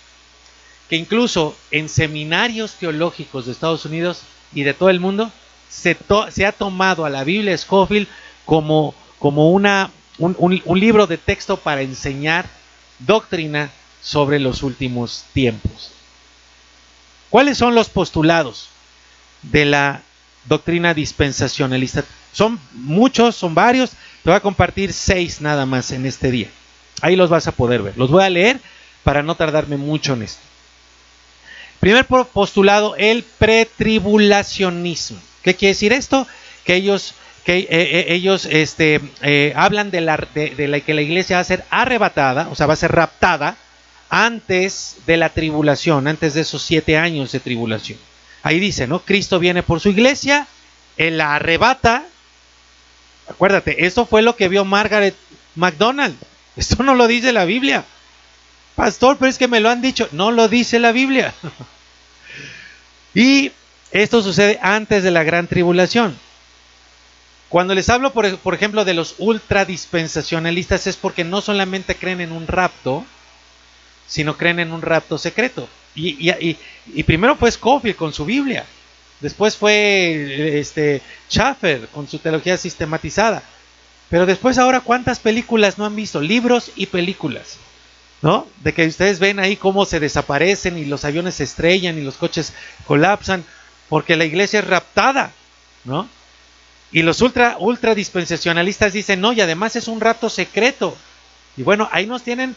que incluso en seminarios teológicos de Estados Unidos y de todo el mundo se ha tomado a la Biblia de Scofield como un libro de texto para enseñar doctrina sobre los últimos tiempos. ¿Cuáles son los postulados de la doctrina dispensacionalista? Son muchos, son varios. Te voy a compartir 6 nada más en este día. Ahí los vas a poder ver. Los voy a leer para no tardarme mucho en esto. Primer postulado, el pretribulacionismo. ¿Qué quiere decir esto? Que ellos hablan de que la iglesia va a ser arrebatada, o sea, va a ser raptada antes de la tribulación, antes de esos 7 años de tribulación. Ahí dice, ¿no? Cristo viene por su iglesia, Él la arrebata. Acuérdate, eso fue lo que vio Margaret MacDonald. Esto no lo dice la Biblia. Pastor, pero es que me lo han dicho. No lo dice la Biblia. Y esto sucede antes de la gran tribulación. Cuando les hablo, por ejemplo, de los ultradispensacionalistas, es porque no solamente creen en un rapto, sino creen en un rapto secreto. Y primero fue Scofield con su Biblia, después fue Schaeffer con su teología sistematizada, pero después ahora ¿cuántas películas no han visto? Libros y películas, ¿no? De que ustedes ven ahí cómo se desaparecen y los aviones se estrellan y los coches colapsan porque la iglesia es raptada, ¿no? Y los ultra dispensacionalistas dicen, no, y además es un rapto secreto. Y bueno, ahí nos tienen,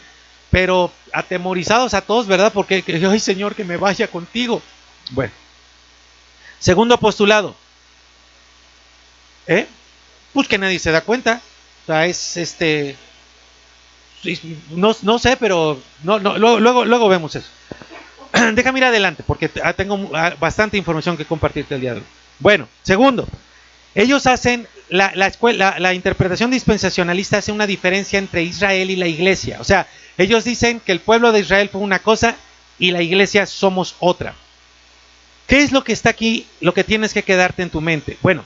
pero atemorizados a todos, ¿verdad? Porque, ay Señor, que me vaya contigo. Bueno, segundo postulado, pues que nadie se da cuenta. O sea, es no sé, pero luego vemos eso. Déjame ir adelante, porque tengo bastante información que compartirte el día de hoy. Bueno, segundo, ellos hacen, la interpretación dispensacionalista hace una diferencia entre Israel y la iglesia. O sea, ellos dicen que el pueblo de Israel fue una cosa y la iglesia somos otra. ¿Qué es lo que está aquí, lo que tienes que quedarte en tu mente? Bueno,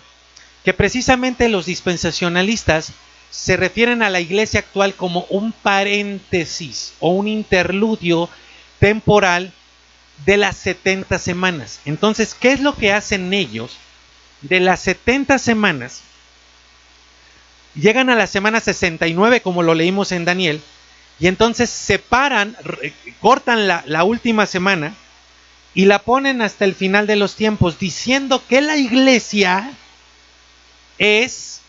que precisamente los dispensacionalistas se refieren a la iglesia actual como un paréntesis o un interludio temporal de las 70 semanas. Entonces, ¿qué es lo que hacen ellos? De las 70 semanas, llegan a la semana 69, como lo leímos en Daniel, y entonces separan, cortan la última semana y la ponen hasta el final de los tiempos, diciendo que la iglesia es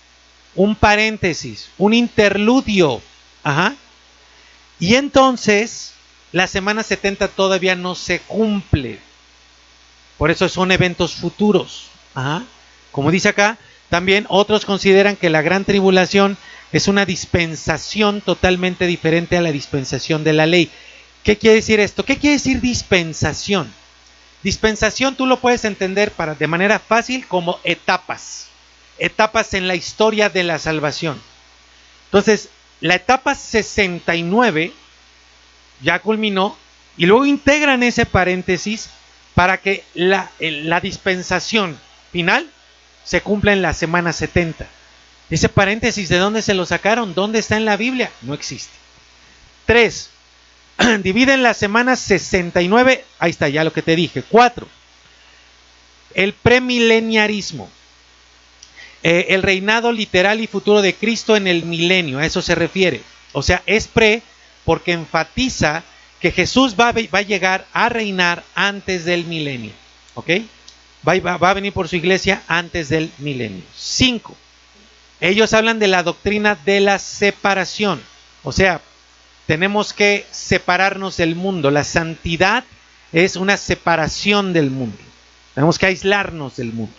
un paréntesis, un interludio. Ajá. Y entonces la semana 70 todavía no se cumple. Por eso son eventos futuros. Ajá. Como dice acá, también otros consideran que la gran tribulación es una dispensación totalmente diferente a la dispensación de la ley. ¿Qué quiere decir esto? ¿Qué quiere decir dispensación? Dispensación tú lo puedes entender de manera fácil como etapas. Etapas en la historia de la salvación. Entonces, la etapa 69 ya culminó y luego integran ese paréntesis para que la dispensación final se cumpla en la semana 70. Ese paréntesis, ¿de dónde se lo sacaron? ¿Dónde está en la Biblia? No existe. 3. Dividen la semana 69. Ahí está ya lo que te dije. 4. El premileniarismo. El reinado literal y futuro de Cristo en el milenio. A eso se refiere. O sea, es pre porque enfatiza que Jesús va a llegar a reinar antes del milenio. ¿Ok? Va a venir por su iglesia antes del milenio. 5. Ellos hablan de la doctrina de la separación. O sea, tenemos que separarnos del mundo. La santidad es una separación del mundo. Tenemos que aislarnos del mundo.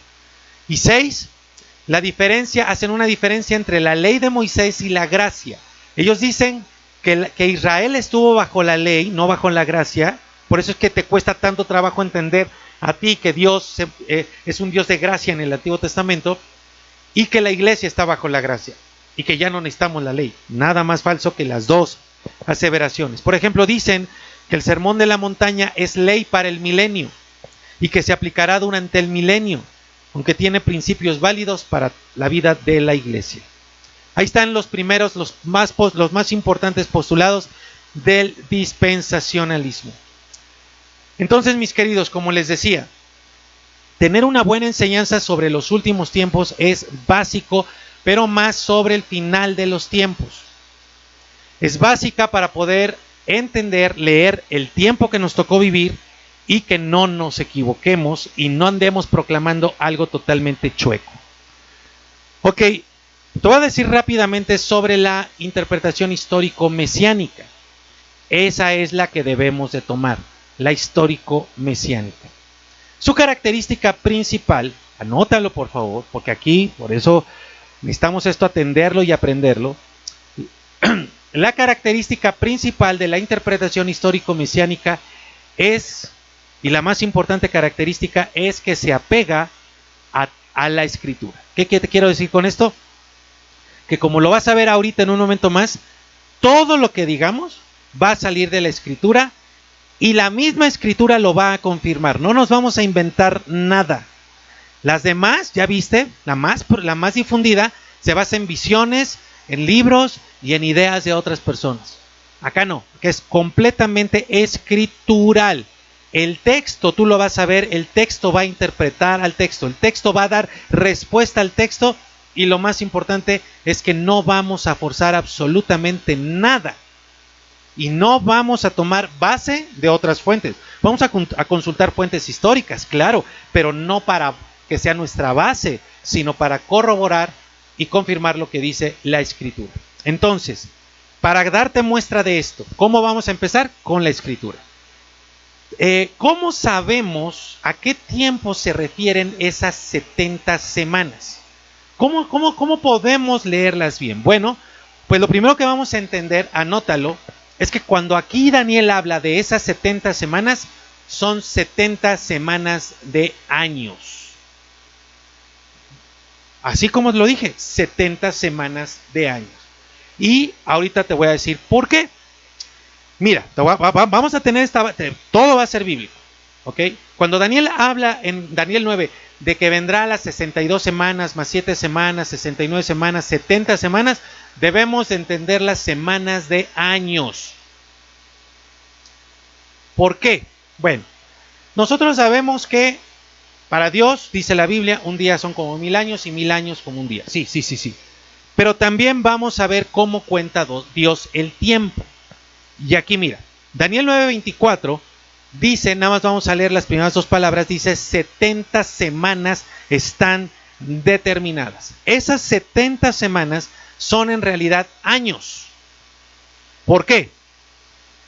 Y 6, hacen una diferencia entre la ley de Moisés y la gracia. Ellos dicen que Israel estuvo bajo la ley, no bajo la gracia. Por eso es que te cuesta tanto trabajo entender a ti que Dios es un Dios de gracia en el Antiguo Testamento y que la iglesia está bajo la gracia y que ya no necesitamos la ley. Nada más falso que las dos aseveraciones. Por ejemplo, dicen que el sermón de la montaña es ley para el milenio y que se aplicará durante el milenio, aunque tiene principios válidos para la vida de la iglesia. Ahí están los primeros, los más importantes postulados del dispensacionalismo. Entonces, mis queridos, como les decía, tener una buena enseñanza sobre los últimos tiempos es básico, pero más sobre el final de los tiempos. Es básica para poder entender, leer el tiempo que nos tocó vivir y que no nos equivoquemos y no andemos proclamando algo totalmente chueco. Ok, te voy a decir rápidamente sobre la interpretación histórico-mesiánica. Esa es la que debemos de tomar, la histórico-mesiánica. Su característica principal, anótalo por favor, porque aquí, por eso necesitamos esto atenderlo y aprenderlo. La característica principal de la interpretación histórico-mesiánica es, y la más importante característica, es que se apega a la escritura. ¿Qué te quiero decir con esto? Que como lo vas a ver ahorita en un momento más, todo lo que digamos va a salir de la escritura Y la misma escritura lo va a confirmar. No nos vamos a inventar nada. Las demás, ya viste, la más difundida, se basa en visiones, en libros y en ideas de otras personas. Acá no, que es completamente escritural. El texto, tú lo vas a ver, el texto va a interpretar al texto, el texto va a dar respuesta al texto, y lo más importante es que no vamos a forzar absolutamente nada. Y no vamos a tomar base de otras fuentes. Vamos a consultar fuentes históricas, claro, pero no para que sea nuestra base, sino para corroborar y confirmar lo que dice la escritura. Entonces, para darte muestra de esto, ¿cómo vamos a empezar? Con la escritura. ¿Cómo sabemos a qué tiempo se refieren esas 70 semanas? ¿Cómo podemos leerlas bien? Bueno, pues lo primero que vamos a entender, anótalo, es que cuando aquí Daniel habla de esas 70 semanas, son 70 semanas de años. Así como lo dije, 70 semanas de años. Y ahorita te voy a decir por qué. Mira, vamos a tener todo va a ser bíblico, ¿ok? Cuando Daniel habla en Daniel 9 de que vendrá las 62 semanas, más 7 semanas, 69 semanas, 70 semanas, debemos entender las semanas de años. ¿Por qué? Bueno, nosotros sabemos que para Dios, dice la Biblia, un día son como 1000 años y 1000 años como un día. Sí. Pero también vamos a ver cómo cuenta Dios el tiempo. Y aquí mira, Daniel 9:24 dice, nada más vamos a leer las primeras dos palabras, dice 70 semanas están determinadas. Esas 70 semanas son en realidad años. ¿Por qué?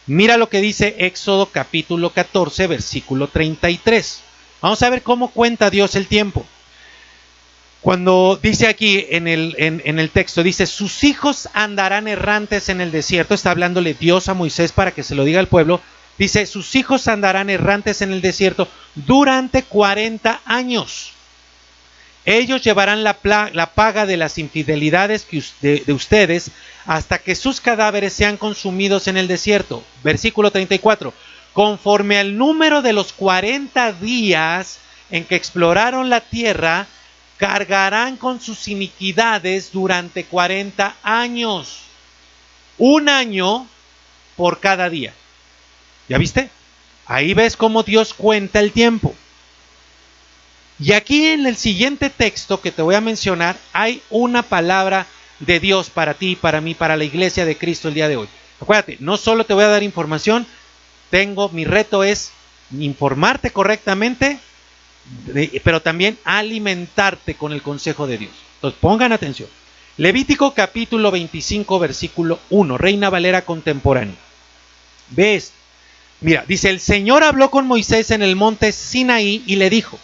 Mira lo que dice Éxodo capítulo 14, versículo 33. Vamos a ver cómo cuenta Dios el tiempo. Cuando dice aquí en el texto, dice, sus hijos andarán errantes en el desierto, está hablándole Dios a Moisés para que se lo diga al pueblo, dice, sus hijos andarán errantes en el desierto durante 40 años. Ellos llevarán la paga de las infidelidades de ustedes hasta que sus cadáveres sean consumidos en el desierto. Versículo 34, conforme al número de los 40 días en que exploraron la tierra, cargarán con sus iniquidades durante 40 años. Un año por cada día. ¿Ya viste? Ahí ves cómo Dios cuenta el tiempo. Y aquí en el siguiente texto que te voy a mencionar, hay una palabra de Dios para ti, para mí, para la iglesia de Cristo el día de hoy. Acuérdate, no solo te voy a dar información, mi reto es informarte correctamente, pero también alimentarte con el consejo de Dios. Entonces pongan atención. Levítico capítulo 25 versículo 1, Reina Valera contemporánea. ¿Ves? Mira, dice, el Señor habló con Moisés en el monte Sinaí y le dijo,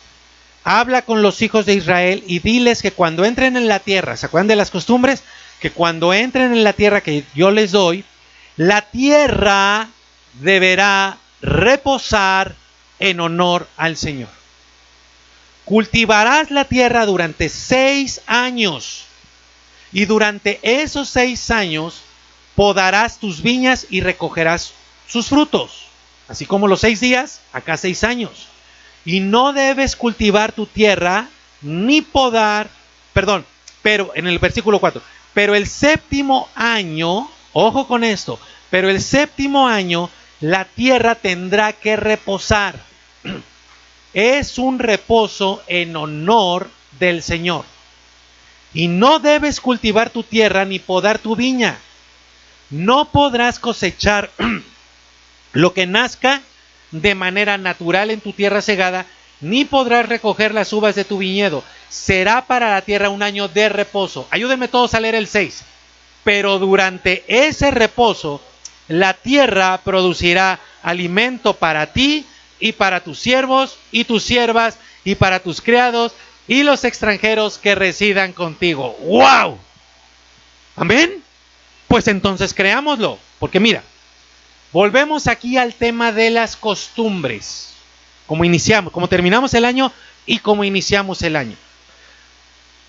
habla con los hijos de Israel y diles que cuando entren en la tierra, ¿se acuerdan de las costumbres? Que cuando entren en la tierra que yo les doy, la tierra deberá reposar en honor al Señor. Cultivarás la tierra durante 6 años y durante esos 6 años podarás tus viñas y recogerás sus frutos. Así como los 6 días, acá 6 años. Y no debes cultivar tu tierra ni podar, pero en el versículo 4, pero el séptimo año, ojo con esto, pero el séptimo año la tierra tendrá que reposar. Es un reposo en honor del Señor. Y no debes cultivar tu tierra ni podar tu viña. No podrás cosechar lo que nazca de manera natural en tu tierra segada, ni podrás recoger las uvas de tu viñedo. Será para la tierra un año de reposo. Ayúdenme todos a leer el 6. Pero durante ese reposo, la tierra producirá alimento para ti y para tus siervos y tus siervas y para tus criados y los extranjeros que residan contigo. ¡Wow! ¿Amén? Pues entonces creámoslo. Porque mira, volvemos aquí al tema de las costumbres. Como terminamos el año y como iniciamos el año.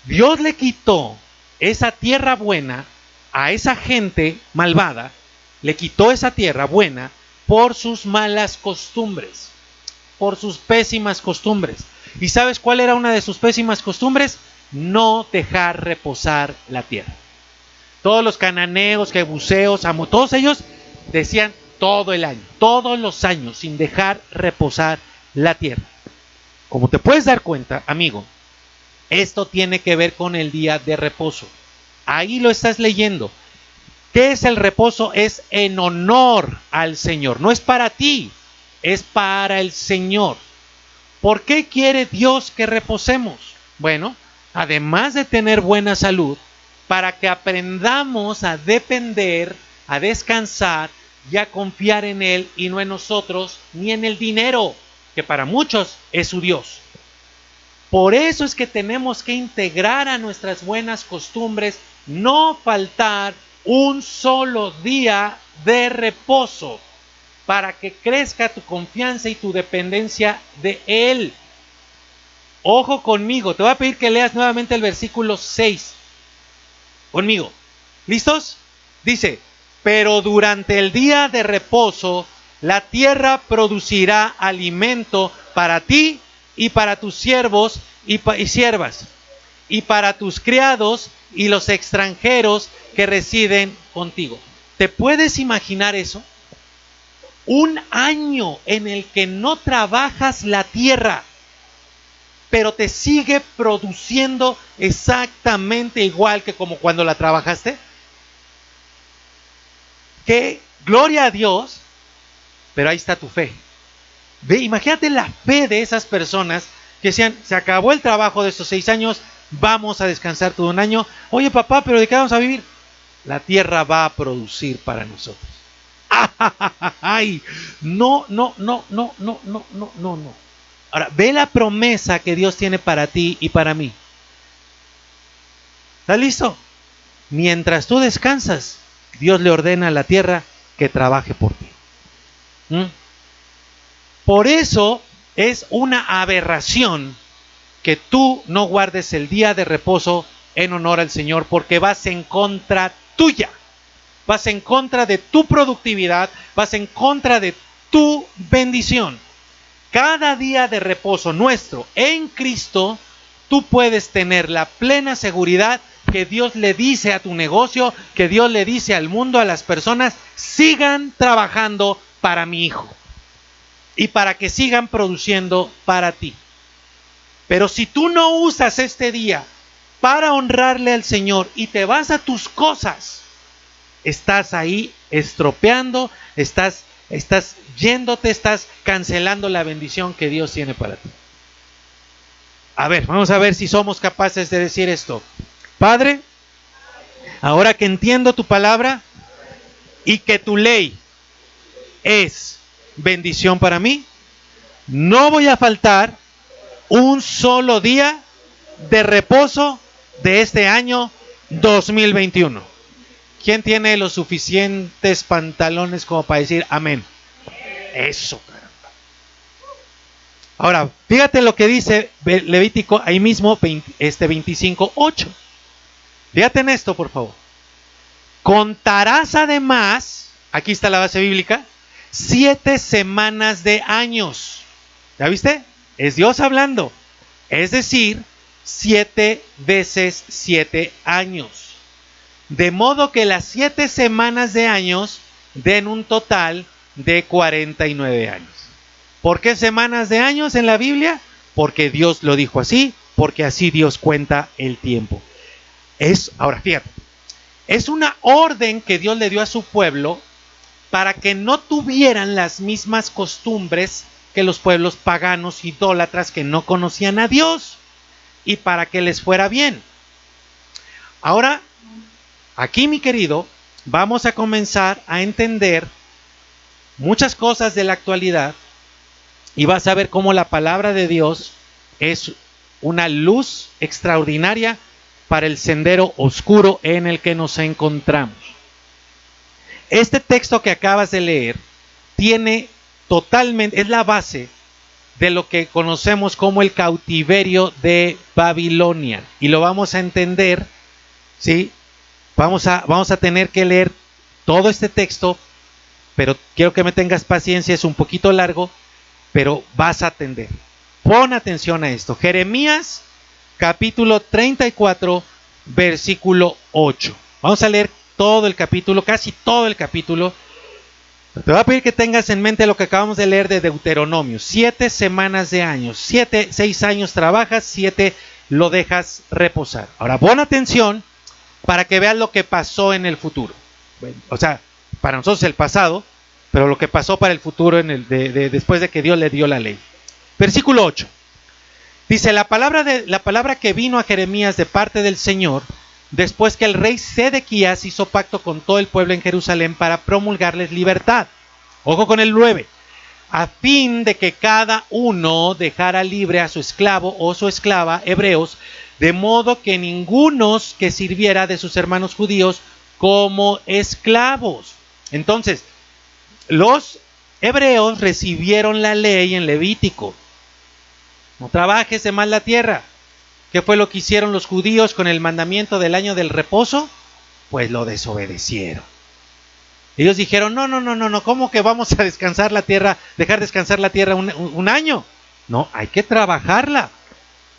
Dios le quitó esa tierra buena a esa gente malvada, le quitó esa tierra buena por sus malas costumbres, por sus pésimas costumbres. ¿Y sabes cuál era una de sus pésimas costumbres? No dejar reposar la tierra. Todos los cananeos, jebuseos, todos ellos decían todo el año, todos los años, sin dejar reposar la tierra. Como te puedes dar cuenta, amigo, esto tiene que ver con el día de reposo. Ahí lo estás leyendo. ¿Qué es el reposo? Es en honor al Señor. No es para ti, es para el Señor. ¿Por qué quiere Dios que reposemos? Bueno, además de tener buena salud, para que aprendamos a depender, a descansar y a confiar en Él y no en nosotros ni en el dinero, que para muchos es su Dios. Por eso es que tenemos que integrar a nuestras buenas costumbres, no faltar un solo día de reposo, para que crezca tu confianza y tu dependencia de Él. Ojo conmigo, te voy a pedir que leas nuevamente el versículo 6. Conmigo. ¿Listos? Dice, pero durante el día de reposo, la tierra producirá alimento para ti y para tus siervos y siervas, y para tus criados y los extranjeros que residen contigo. ¿Te puedes imaginar eso? Un año en el que no trabajas la tierra, pero te sigue produciendo exactamente igual que como cuando la trabajaste. ¡Qué gloria a Dios! Pero ahí está tu fe. Ve, imagínate la fe de esas personas que decían, se acabó el trabajo de estos 6 años, vamos a descansar todo un año. Oye papá, ¿pero de qué vamos a vivir? La tierra va a producir para nosotros. ¡Ay! No. Ahora, ve la promesa que Dios tiene para ti y para mí. ¿Estás listo? Mientras tú descansas, Dios le ordena a la tierra que trabaje por ti. Por eso es una aberración que tú no guardes el día de reposo en honor al Señor, porque vas en contra tuya. Vas en contra de tu productividad, vas en contra de tu bendición. Cada día de reposo nuestro en Cristo, tú puedes tener la plena seguridad que Dios le dice a tu negocio, que Dios le dice al mundo, a las personas, sigan trabajando para mi hijo y para que sigan produciendo para ti. Pero si tú no usas este día para honrarle al Señor y te vas a tus cosas, estás ahí estropeando, estás yéndote, estás cancelando la bendición que Dios tiene para ti. A ver, vamos a ver si somos capaces de decir esto. Padre, ahora que entiendo tu palabra y que tu ley es bendición para mí, no voy a faltar un solo día de reposo de este año 2021. ¿Quién tiene los suficientes pantalones como para decir amén? Eso. Ahora, fíjate lo que dice Levítico ahí mismo, 25:8. Fíjate en esto, por favor. Contarás además, aquí está la base bíblica, 7 semanas de años. ¿Ya viste? Es Dios hablando. Es decir, 7 veces 7 años. De modo que las 7 semanas de años den un total de 49 años. ¿Por qué semanas de años en la Biblia? Porque Dios lo dijo así, porque así Dios cuenta el tiempo. Ahora fíjate, es una orden que Dios le dio a su pueblo para que no tuvieran las mismas costumbres que los pueblos paganos, idólatras, que no conocían a Dios, y para que les fuera bien. Ahora, aquí, mi querido, vamos a comenzar a entender muchas cosas de la actualidad y vas a ver cómo la palabra de Dios es una luz extraordinaria para el sendero oscuro en el que nos encontramos. Este texto que acabas de leer es la base de lo que conocemos como el cautiverio de Babilonia, y lo vamos a entender, ¿sí? Vamos a tener que leer todo este texto pero quiero que me tengas paciencia, es un poquito largo, pero vas a atender. Pon atención a esto. Jeremías, capítulo 34, versículo 8. Vamos a leer todo el capítulo, casi todo el capítulo. Te voy a pedir que tengas en mente lo que acabamos de leer de Deuteronomio. 7 semanas de años. 6 años trabajas, 7 lo dejas reposar. Ahora pon atención para que veas lo que pasó en el futuro. O sea, para nosotros el pasado, pero lo que pasó para el futuro después de que Dios le dio la ley. Versículo 8. Dice, la palabra que vino a Jeremías de parte del Señor, después que el rey Sedequías hizo pacto con todo el pueblo en Jerusalén para promulgarles libertad. Ojo con el 9. A fin de que cada uno dejara libre a su esclavo o su esclava hebreos, de modo que ninguno que sirviera de sus hermanos judíos como esclavos. Entonces, los hebreos recibieron la ley en Levítico. No trabajes de más la tierra. ¿Qué fue lo que hicieron los judíos con el mandamiento del año del reposo? Pues lo desobedecieron. Ellos dijeron, no, ¿cómo que vamos a descansar la tierra, dejar descansar la tierra un año? No, hay que trabajarla.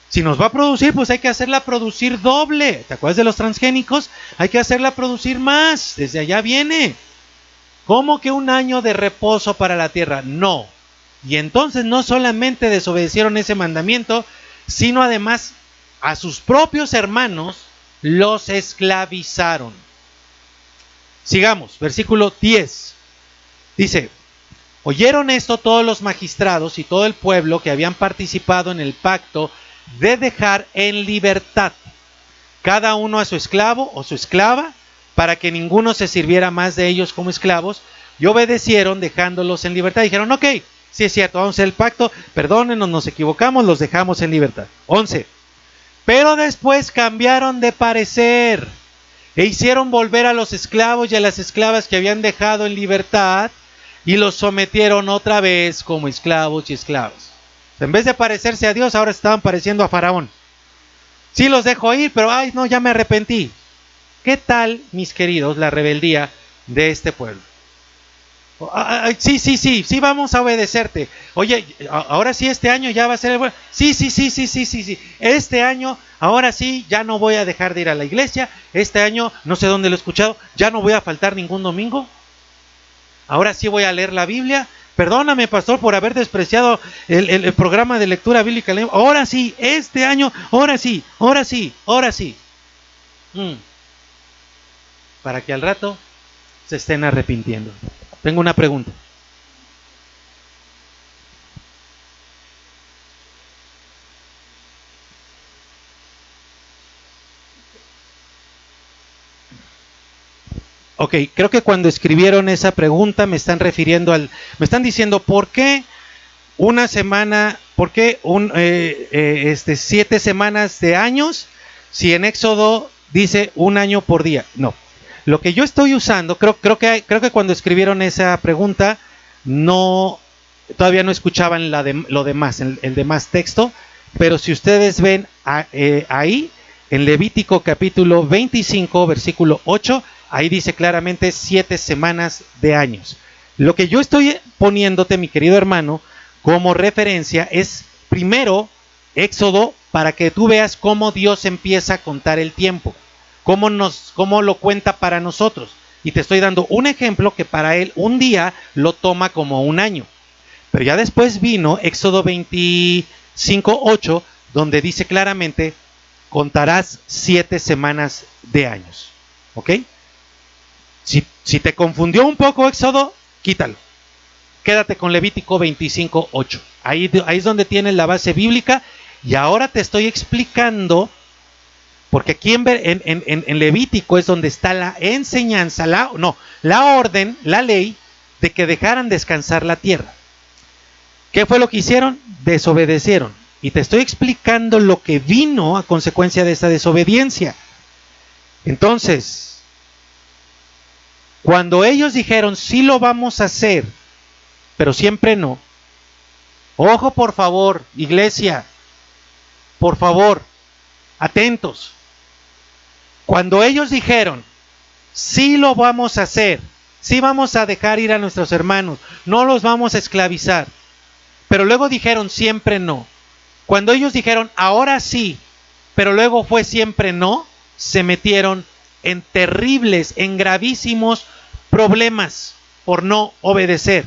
Si nos va a producir, pues hay que hacerla producir doble. ¿Te acuerdas de los transgénicos? Hay que hacerla producir más. Desde allá viene. ¿Cómo que un año de reposo para la tierra? No. Y entonces no solamente desobedecieron ese mandamiento, sino además a sus propios hermanos los esclavizaron. Sigamos, versículo 10. Dice, oyeron esto todos los magistrados y todo el pueblo que habían participado en el pacto de dejar en libertad cada uno a su esclavo o su esclava, para que ninguno se sirviera más de ellos como esclavos, y obedecieron dejándolos en libertad. Dijeron, ok, sí es cierto, vamos a hacer el pacto, perdónenos, nos equivocamos, los dejamos en libertad. 11. Pero después cambiaron de parecer e hicieron volver a los esclavos y a las esclavas que habían dejado en libertad y los sometieron otra vez como esclavos y esclavas. En vez de parecerse a Dios, ahora estaban pareciendo a Faraón. Sí los dejo ir, pero ay, no, ya me arrepentí. ¿Qué tal, mis queridos, la rebeldía de este pueblo? Sí, vamos a obedecerte. Oye, ahora sí, este año ya va a ser el bueno. Sí. Este año, ahora sí, ya no voy a dejar de ir a la iglesia. Este año, no sé dónde lo he escuchado, ya no voy a faltar ningún domingo. Ahora sí voy a leer la Biblia. Perdóname, pastor, por haber despreciado el programa de lectura bíblica. Ahora sí, este año, ahora sí. Para que al rato se estén arrepintiendo. Tengo una pregunta. Ok, creo que cuando escribieron esa pregunta me están diciendo ¿por qué una semana, por qué 7 semanas de años si en Éxodo dice un año por día? No. Lo que yo estoy usando, creo que cuando escribieron esa pregunta todavía no escuchaban lo demás, el demás texto, pero si ustedes ven ahí en Levítico capítulo 25 versículo 8, ahí dice claramente 7 semanas de años. Lo que yo estoy poniéndote, mi querido hermano, como referencia es primero Éxodo, para que tú veas cómo Dios empieza a contar el tiempo. Cómo lo cuenta para nosotros. Y te estoy dando un ejemplo que para él un día lo toma como un año. Pero ya después vino Éxodo 25:8, donde dice claramente, contarás 7 semanas de años. ¿Ok? Si te confundió un poco Éxodo, quítalo. Quédate con Levítico 25:8. Ahí es donde tienes la base bíblica. Y ahora te estoy explicando, porque aquí en Levítico es donde está la enseñanza, la orden, la ley de que dejaran descansar la tierra. ¿Qué fue lo que hicieron? Desobedecieron. Y te estoy explicando lo que vino a consecuencia de esta desobediencia. Entonces, cuando ellos dijeron, sí lo vamos a hacer, pero siempre no. Ojo, por favor, iglesia, por favor, atentos. Cuando ellos dijeron, sí lo vamos a hacer, sí vamos a dejar ir a nuestros hermanos, no los vamos a esclavizar. Pero luego dijeron siempre no. Cuando ellos dijeron ahora sí, pero luego fue siempre no, se metieron en terribles, en gravísimos problemas por no obedecer.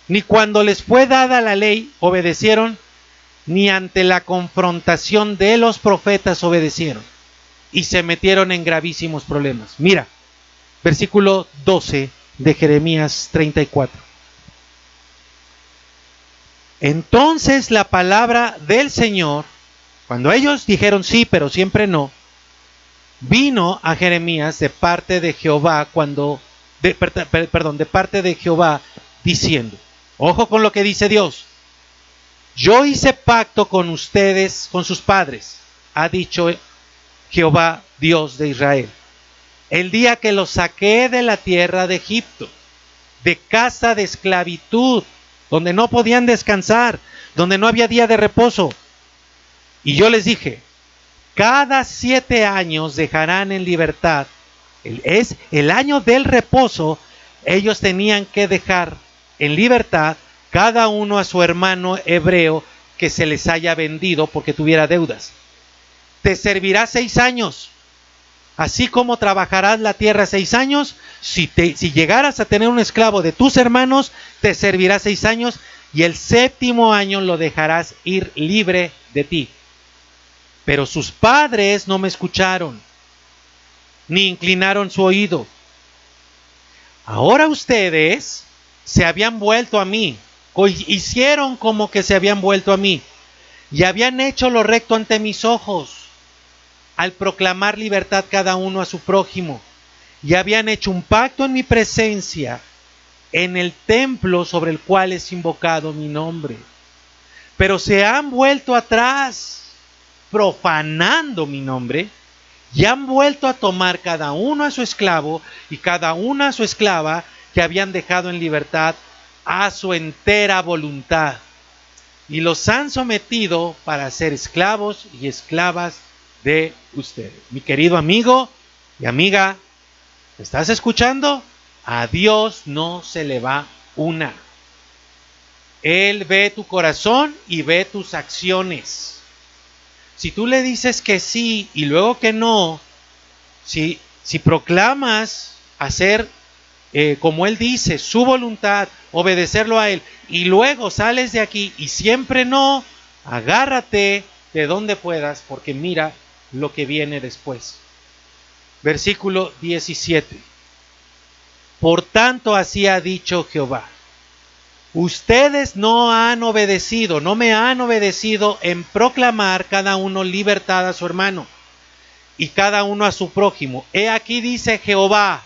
Ni cuando les fue dada la ley obedecieron, ni ante la confrontación de los profetas obedecieron. Y se metieron en gravísimos problemas. Mira, versículo 12 de Jeremías 34. Entonces la palabra del Señor, cuando ellos dijeron sí, pero siempre no, vino a Jeremías de parte de Jehová de parte de Jehová diciendo, ojo con lo que dice Dios, yo hice pacto con ustedes, con sus padres, ha dicho Jehová, Dios de Israel, el día que los saqué de la tierra de Egipto, de casa de esclavitud, donde no podían descansar, donde no había día de reposo. Y yo les dije, cada 7 años dejarán en libertad, es el año del reposo, ellos tenían que dejar en libertad cada uno a su hermano hebreo que se les haya vendido porque tuviera deudas. Te servirá 6 años. Así como trabajarás la tierra 6 años, si llegaras a tener un esclavo de tus hermanos, te servirá 6 años y el 7º año lo dejarás ir libre de ti. Pero sus padres no me escucharon, ni inclinaron su oído. Ahora ustedes se habían vuelto a mí, hicieron como que se habían vuelto a mí, y habían hecho lo recto ante mis ojos, al proclamar libertad cada uno a su prójimo, y habían hecho un pacto en mi presencia, en el templo sobre el cual es invocado mi nombre. Pero se han vuelto atrás, profanando mi nombre, y han vuelto a tomar cada uno a su esclavo y cada una a su esclava que habían dejado en libertad a su entera voluntad, y los han sometido para ser esclavos y esclavas de ustedes. Mi querido amigo y amiga, ¿me estás escuchando? A Dios no se le va una. Él ve tu corazón y ve tus acciones. Si tú le dices que sí y luego que no, si proclamas hacer como Él dice, su voluntad, obedecerlo a Él, y luego sales de aquí y siempre no, agárrate de donde puedas, porque mira lo que viene después. Versículo 17. Por tanto, así ha dicho Jehová, ustedes no me han obedecido en proclamar cada uno libertad a su hermano y cada uno a su prójimo. He aquí dice Jehová,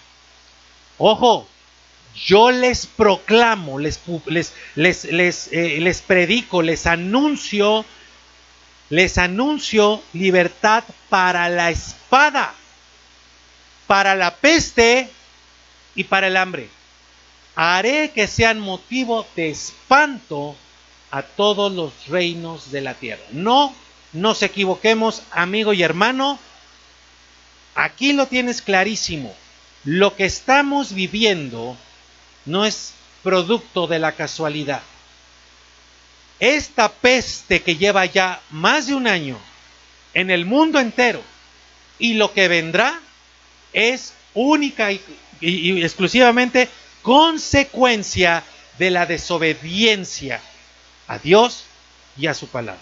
ojo, yo les proclamo, les predico, les anuncio libertad para la espada, para la peste y para el hambre. Haré que sean motivo de espanto a todos los reinos de la tierra. No nos equivoquemos, amigo y hermano. Aquí lo tienes clarísimo. Lo que estamos viviendo no es producto de la casualidad. Esta peste que lleva ya más de un año en el mundo entero y lo que vendrá es única y exclusivamente consecuencia de la desobediencia a Dios y a su palabra.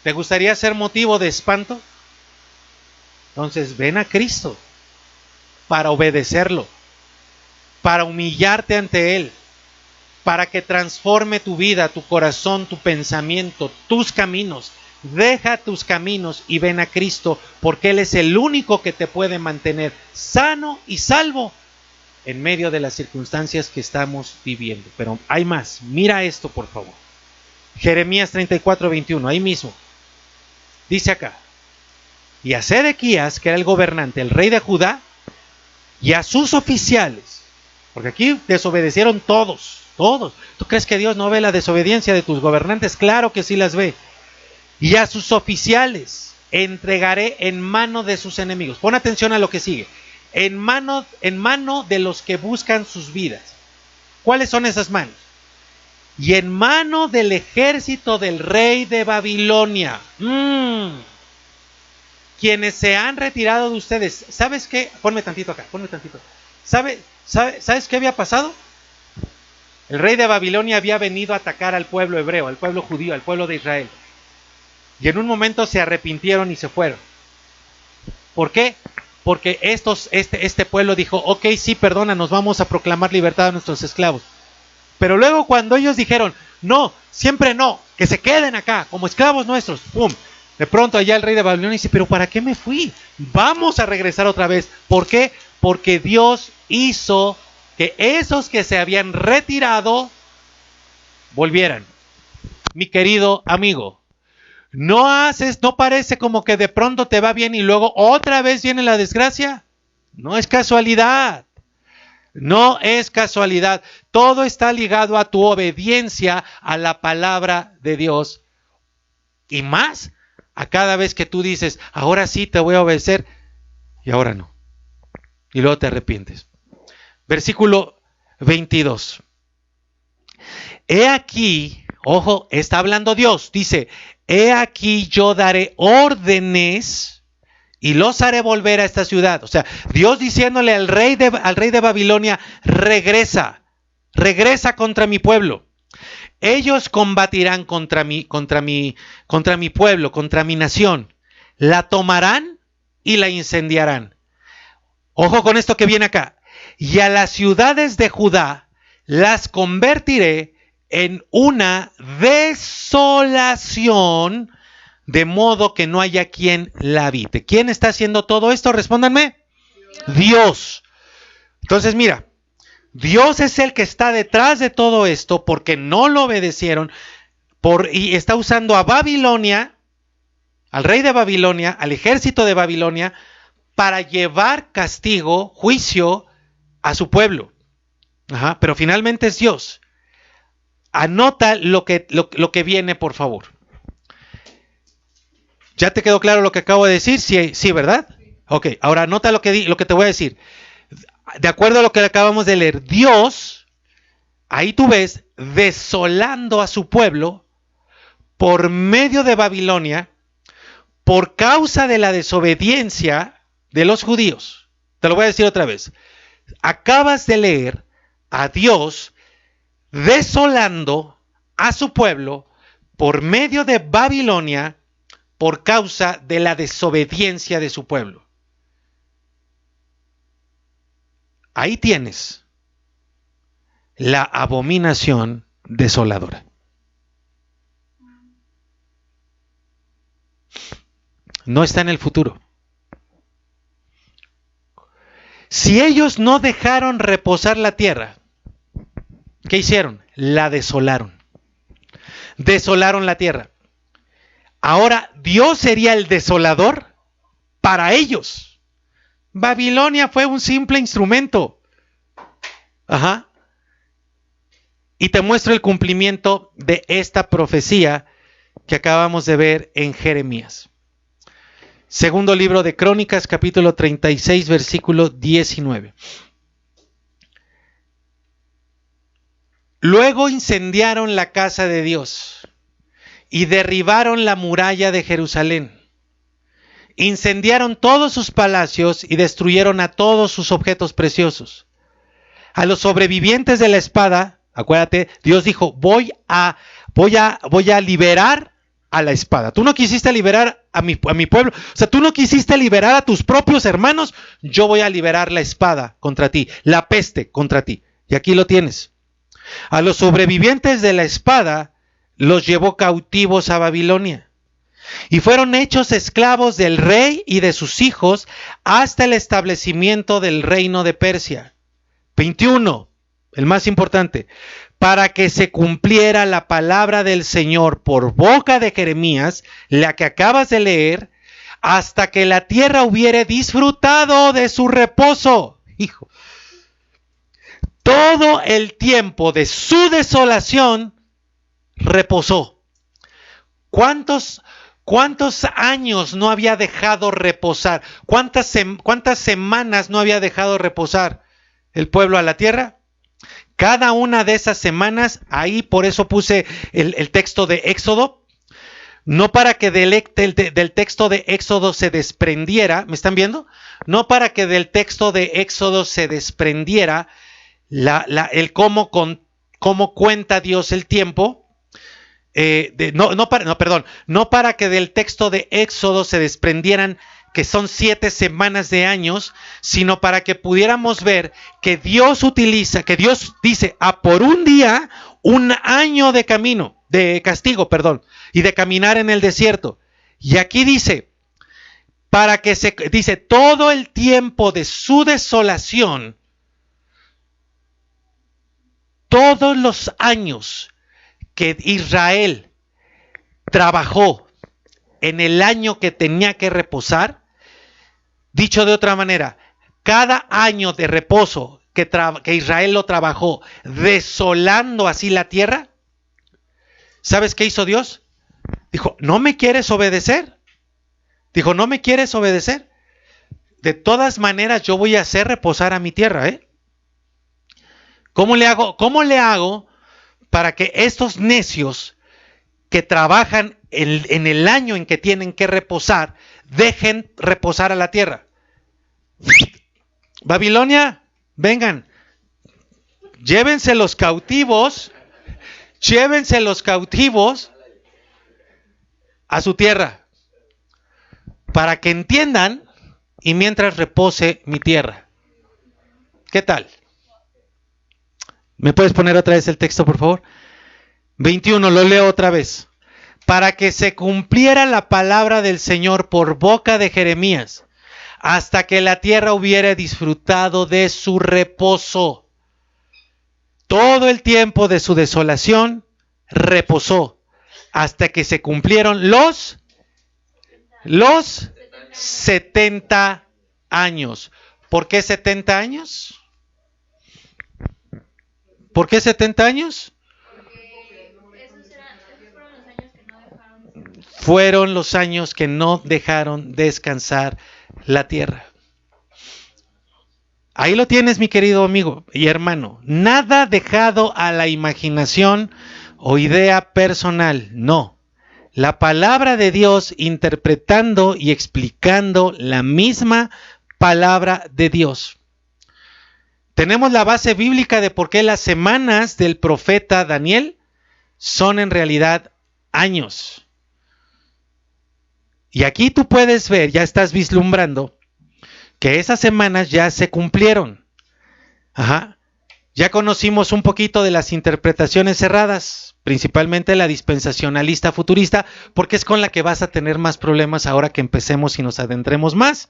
¿Te gustaría ser motivo de espanto? Entonces ven a Cristo para obedecerlo, para humillarte ante Él, para que transforme tu vida, tu corazón, tu pensamiento, tus caminos. Deja tus caminos y ven a Cristo, porque Él es el único que te puede mantener sano y salvo en medio de las circunstancias que estamos viviendo. Pero hay más, mira esto por favor. Jeremías 34:21, ahí mismo. Dice acá, y a Sedequías, que era el gobernante, el rey de Judá, y a sus oficiales, porque aquí desobedecieron todos. ¿Tú crees que Dios no ve la desobediencia de tus gobernantes? Claro que sí las ve. y a sus oficiales entregaré en mano de sus enemigos. Pon atención a lo que sigue. En mano de los que buscan sus vidas. ¿Cuáles son esas manos? Y en mano del ejército del rey de Babilonia. Quienes se han retirado de ustedes. ¿Sabes qué? Ponme tantito acá. ¿Sabes qué había pasado? El rey de Babilonia había venido a atacar al pueblo hebreo, al pueblo judío, al pueblo de Israel. Y en un momento se arrepintieron y se fueron. ¿Por qué? Porque este pueblo dijo, ok, sí, perdona, nos vamos a proclamar libertad a nuestros esclavos. Pero luego cuando ellos dijeron, no, siempre no, que se queden acá como esclavos nuestros, ¡pum! De pronto allá el rey de Babilonia dice, pero ¿para qué me fui? Vamos a regresar otra vez. ¿Por qué? Porque Dios hizo que esos que se habían retirado volvieran. Mi querido amigo, no parece como que de pronto te va bien y luego otra vez viene la desgracia. No es casualidad. No es casualidad. Todo está ligado a tu obediencia a la palabra de Dios. Y más a cada vez que tú dices, ahora sí te voy a obedecer y ahora no. Y luego te arrepientes. Versículo 22. He aquí, ojo, está hablando Dios, dice, he aquí yo daré órdenes y los haré volver a esta ciudad. O sea, Dios diciéndole al rey de Babilonia, regresa contra mi pueblo. Ellos combatirán contra mi pueblo, contra mi nación. La tomarán y la incendiarán. Ojo con esto que viene acá. Y a las ciudades de Judá las convertiré en una desolación, de modo que no haya quien la habite. ¿Quién está haciendo todo esto? Respóndanme. Dios. Entonces mira, Dios es el que está detrás de todo esto porque no lo obedecieron y está usando a Babilonia, al rey de Babilonia, al ejército de Babilonia, para llevar castigo, juicio a su pueblo. Pero finalmente es Dios. Anota lo que viene, por favor. ¿Ya te quedó claro lo que acabo de decir? Sí, ¿verdad? Ok, ahora anota lo que te voy a decir. De acuerdo a lo que acabamos de leer, Dios, ahí tú ves, desolando a su pueblo por medio de Babilonia, por causa de la desobediencia de los judíos. Te lo voy a decir otra vez. Acabas de leer a Dios desolando a su pueblo por medio de Babilonia por causa de la desobediencia de su pueblo. Ahí tienes la abominación desoladora. No está en el futuro. Si ellos no dejaron reposar la tierra, ¿qué hicieron? La desolaron. Desolaron la tierra. Ahora Dios sería el desolador para ellos. Babilonia fue un simple instrumento. Y te muestro el cumplimiento de esta profecía que acabamos de ver en Jeremías. Segundo libro de Crónicas, capítulo 36, versículo 19. Luego incendiaron la casa de Dios y derribaron la muralla de Jerusalén. Incendiaron todos sus palacios y destruyeron a todos sus objetos preciosos. A los sobrevivientes de la espada, acuérdate, Dios dijo, voy a liberar a la espada. Tú no quisiste liberar a mi pueblo, o sea, tú no quisiste liberar a tus propios hermanos, yo voy a liberar la espada contra ti, la peste contra ti. Y aquí lo tienes. A los sobrevivientes de la espada los llevó cautivos a Babilonia y fueron hechos esclavos del rey y de sus hijos hasta el establecimiento del reino de Persia. 21, el más importante, para que se cumpliera la palabra del Señor por boca de Jeremías, la que acabas de leer, hasta que la tierra hubiere disfrutado de su reposo. Hijo, todo el tiempo de su desolación reposó. ¿Cuántos ¿Cuántos años no había dejado reposar? ¿Cuántas semanas no había dejado reposar el pueblo a la tierra? Cada una de esas semanas, ahí por eso puse el texto de Éxodo, no para que del texto de Éxodo se desprendiera, ¿me están viendo? No para que del texto de Éxodo se desprendiera el cómo cuenta Dios el tiempo. No para que del texto de Éxodo se desprendieran que son 7 semanas de años, sino para que pudiéramos ver que Dios dice, por un día, un año de castigo, y de caminar en el desierto. Y aquí dice, dice, todo el tiempo de su desolación, todos los años que Israel trabajó en el año que tenía que reposar, dicho de otra manera, cada año de reposo que Israel lo trabajó desolando así la tierra, ¿sabes qué hizo Dios? Dijo, ¿no me quieres obedecer? Dijo, ¿no me quieres obedecer? De todas maneras yo voy a hacer reposar a mi tierra, ¿eh? ¿Cómo le hago para que estos necios que trabajan en el año en que tienen que reposar, dejen reposar a la tierra? Babilonia, vengan, llévense los cautivos a su tierra, para que entiendan, y mientras repose mi tierra. ¿Qué tal? ¿Me puedes poner otra vez el texto, por favor? 21, lo leo otra vez. Para que se cumpliera la palabra del Señor por boca de Jeremías, hasta que la tierra hubiera disfrutado de su reposo. Todo el tiempo de su desolación reposó, hasta que se cumplieron los 70 años. ¿Por qué 70 años? ¿Por qué 70 años? Fueron los años que no dejaron descansar la tierra. Ahí lo tienes, mi querido amigo y hermano. Nada dejado a la imaginación o idea personal, no. La palabra de Dios interpretando y explicando la misma palabra de Dios. Tenemos la base bíblica de por qué las semanas del profeta Daniel son en realidad años. Y aquí tú puedes ver, ya estás vislumbrando, que esas semanas ya se cumplieron. Ajá. Ya conocimos un poquito de las interpretaciones cerradas, principalmente la dispensacionalista futurista, porque es con la que vas a tener más problemas ahora que empecemos y nos adentremos más.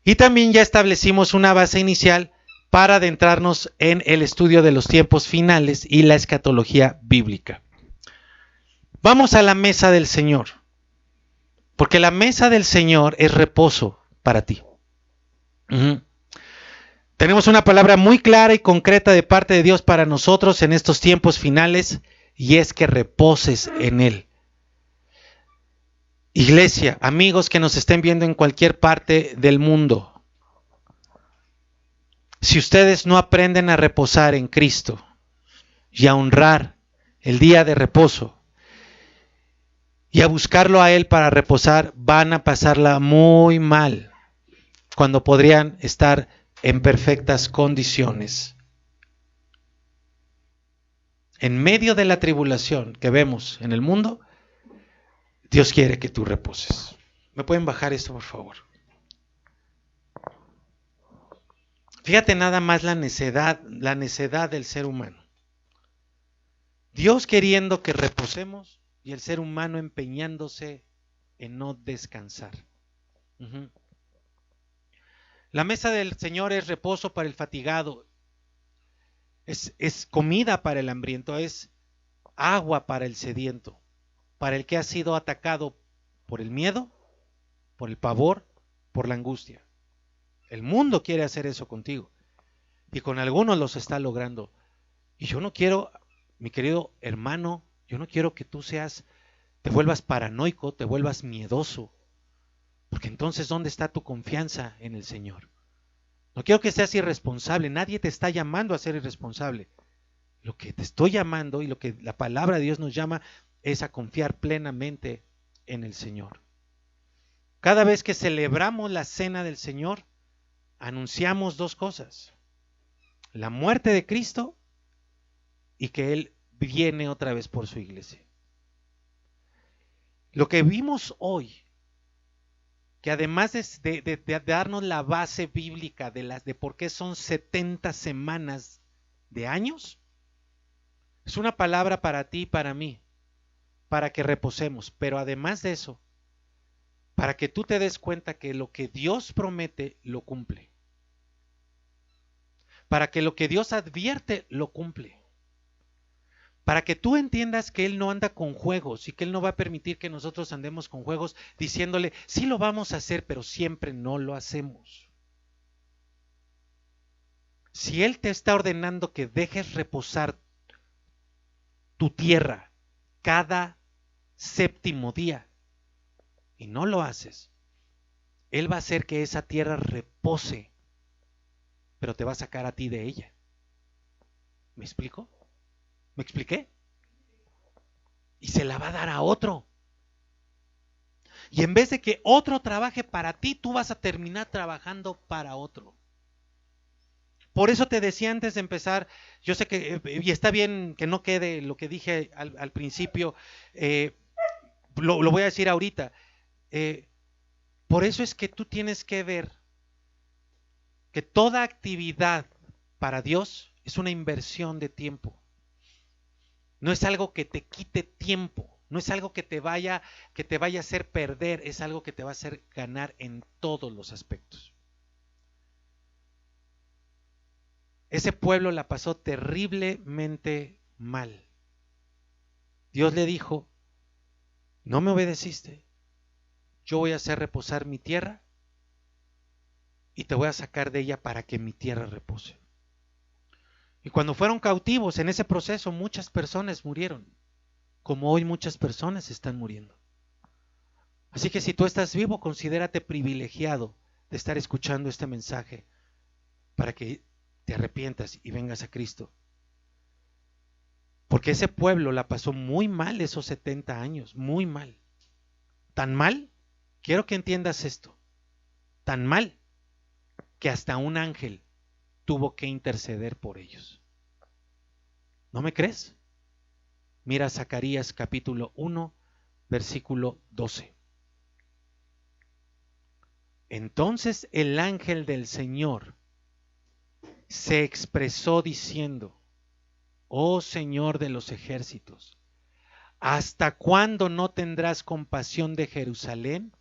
Y también ya establecimos una base inicial para adentrarnos en el estudio de los tiempos finales y la escatología bíblica. Vamos a la mesa del Señor, porque la mesa del Señor es reposo para ti. Tenemos una palabra muy clara y concreta de parte de Dios para nosotros en estos tiempos finales, y es que reposes en Él. Iglesia, amigos que nos estén viendo en cualquier parte del mundo, si ustedes no aprenden a reposar en Cristo y a honrar el día de reposo y a buscarlo a Él para reposar, van a pasarla muy mal cuando podrían estar en perfectas condiciones. En medio de la tribulación que vemos en el mundo, Dios quiere que tú reposes. ¿Me pueden bajar esto, por favor? Fíjate nada más la necedad del ser humano. Dios queriendo que reposemos y el ser humano empeñándose en no descansar. La mesa del Señor es reposo para el fatigado, es comida para el hambriento, es agua para el sediento, para el que ha sido atacado por el miedo, por el pavor, por la angustia. El mundo quiere hacer eso contigo y con algunos los está logrando. Y yo no quiero, mi querido hermano, yo no quiero que tú seas te vuelvas paranoico, te vuelvas miedoso. Porque entonces, ¿dónde está tu confianza en el Señor? No quiero que seas irresponsable, nadie te está llamando a ser irresponsable. Lo que te estoy llamando y lo que la palabra de Dios nos llama es a confiar plenamente en el Señor. Cada vez que celebramos la cena del Señor, anunciamos dos cosas: la muerte de Cristo y que Él viene otra vez por su iglesia. Lo que vimos hoy, que además de darnos la base bíblica de por qué son 70 semanas de años, es una palabra para ti y para mí, para que reposemos, pero además de eso, para que tú te des cuenta que lo que Dios promete lo cumple, para que lo que Dios advierte lo cumple, para que tú entiendas que Él no anda con juegos y que Él no va a permitir que nosotros andemos con juegos diciéndole, sí lo vamos a hacer, pero siempre no lo hacemos. Si Él te está ordenando que dejes reposar tu tierra cada séptimo día y no lo haces, Él va a hacer que esa tierra repose, pero te va a sacar a ti de ella. ¿Me explico? ¿Me expliqué? Y se la va a dar a otro. Y en vez de que otro trabaje para ti, tú vas a terminar trabajando para otro. Por eso te decía antes de empezar, yo sé que, y está bien que no quede lo que dije al principio, lo voy a decir ahorita. Por eso es que tú tienes que ver que toda actividad para Dios es una inversión de tiempo. No es algo que te quite tiempo, no es algo que te vaya a hacer perder, es algo que te va a hacer ganar en todos los aspectos. Ese pueblo la pasó terriblemente mal. Dios le dijo, no me obedeciste, yo voy a hacer reposar mi tierra y te voy a sacar de ella para que mi tierra repose. Y cuando fueron cautivos en ese proceso, muchas personas murieron, como hoy muchas personas están muriendo. Así que si tú estás vivo, considérate privilegiado de estar escuchando este mensaje para que te arrepientas y vengas a Cristo. Porque ese pueblo la pasó muy mal esos 70 años, muy mal. Tan mal, quiero que entiendas esto, tan mal que hasta un ángel tuvo que interceder por ellos. ¿No me crees? Mira Zacarías capítulo 1, versículo 12. Entonces el ángel del Señor se expresó diciendo, oh Señor de los ejércitos, ¿hasta cuándo no tendrás compasión de Jerusalén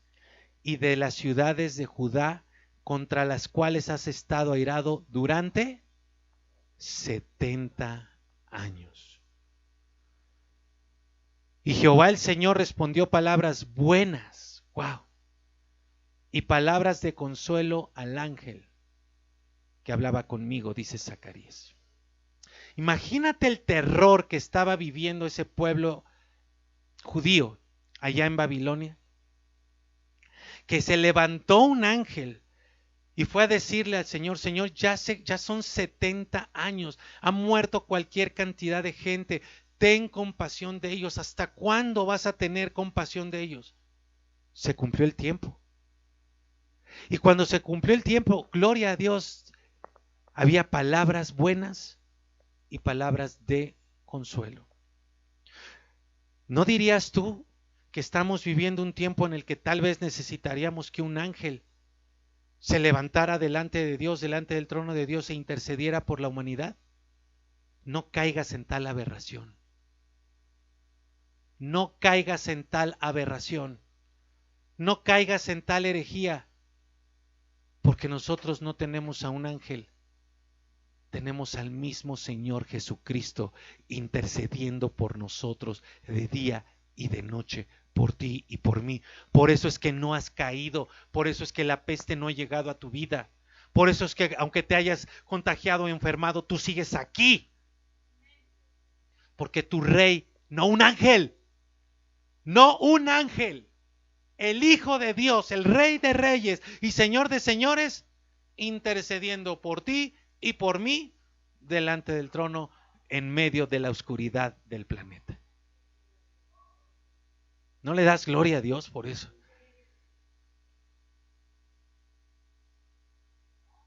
y de las ciudades de Judá contra las cuales has estado airado durante 70 años? Y Jehová el Señor respondió palabras buenas, wow, y palabras de consuelo al ángel que hablaba conmigo, dice Zacarías. Imagínate el terror que estaba viviendo ese pueblo judío allá en Babilonia, que se levantó un ángel y fue a decirle al Señor, Señor, ya son 70 años, ha muerto cualquier cantidad de gente, ten compasión de ellos. ¿Hasta cuándo vas a tener compasión de ellos? Se cumplió el tiempo. Y cuando se cumplió el tiempo, gloria a Dios, había palabras buenas y palabras de consuelo. ¿No dirías tú que estamos viviendo un tiempo en el que tal vez necesitaríamos que un ángel se levantara delante de Dios, delante del trono de Dios e intercediera por la humanidad? No caigas en tal aberración. No caigas en tal aberración. No caigas en tal herejía. Porque nosotros no tenemos a un ángel. Tenemos al mismo Señor Jesucristo intercediendo por nosotros de día y de noche, por ti y por mí. Por eso es que no has caído, por eso es que la peste no ha llegado a tu vida, por eso es que aunque te hayas contagiado o enfermado, tú sigues aquí. Porque tu rey, no un ángel, no un ángel, el Hijo de Dios, el Rey de Reyes y Señor de Señores, intercediendo por ti y por mí delante del trono en medio de la oscuridad del planeta. ¿No le das gloria a Dios por eso?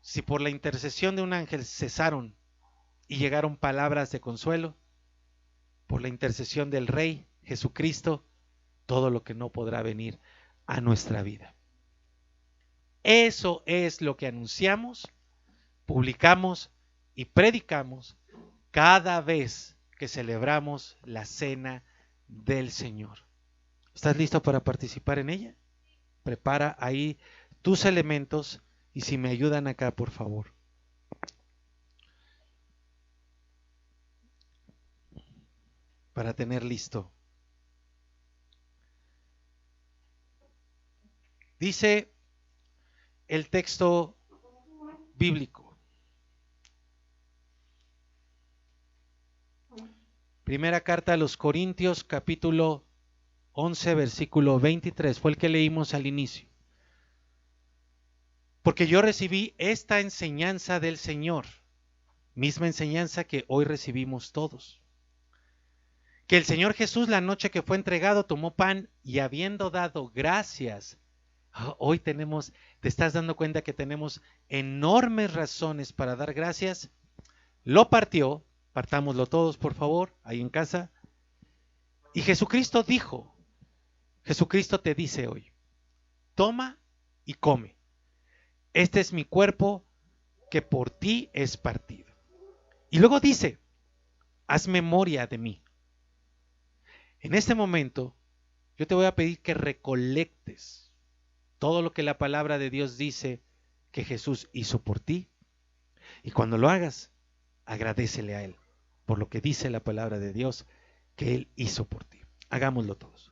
Si por la intercesión de un ángel cesaron y llegaron palabras de consuelo, por la intercesión del Rey Jesucristo, todo lo que no podrá venir a nuestra vida. Eso es lo que anunciamos, publicamos y predicamos cada vez que celebramos la cena del Señor. ¿Estás listo para participar en ella? Prepara ahí tus elementos y si me ayudan acá, por favor. Para tener listo. Dice el texto bíblico. Primera carta a los Corintios, capítulo 11, versículo 23. Fue el que leímos al inicio. Porque yo recibí esta enseñanza del Señor, misma enseñanza que hoy recibimos todos. Que el Señor Jesús, la noche que fue entregado, tomó pan y habiendo dado gracias, hoy tenemos, te estás dando cuenta que tenemos enormes razones para dar gracias, lo partió, partámoslo todos por favor, ahí en casa, y Jesucristo dijo, Jesucristo te dice hoy, toma y come, este es mi cuerpo que por ti es partido. Y luego dice, haz memoria de mí. En este momento, yo te voy a pedir que recolectes todo lo que la palabra de Dios dice que Jesús hizo por ti. Y cuando lo hagas, agradécele a Él por lo que dice la palabra de Dios que Él hizo por ti. Hagámoslo todos.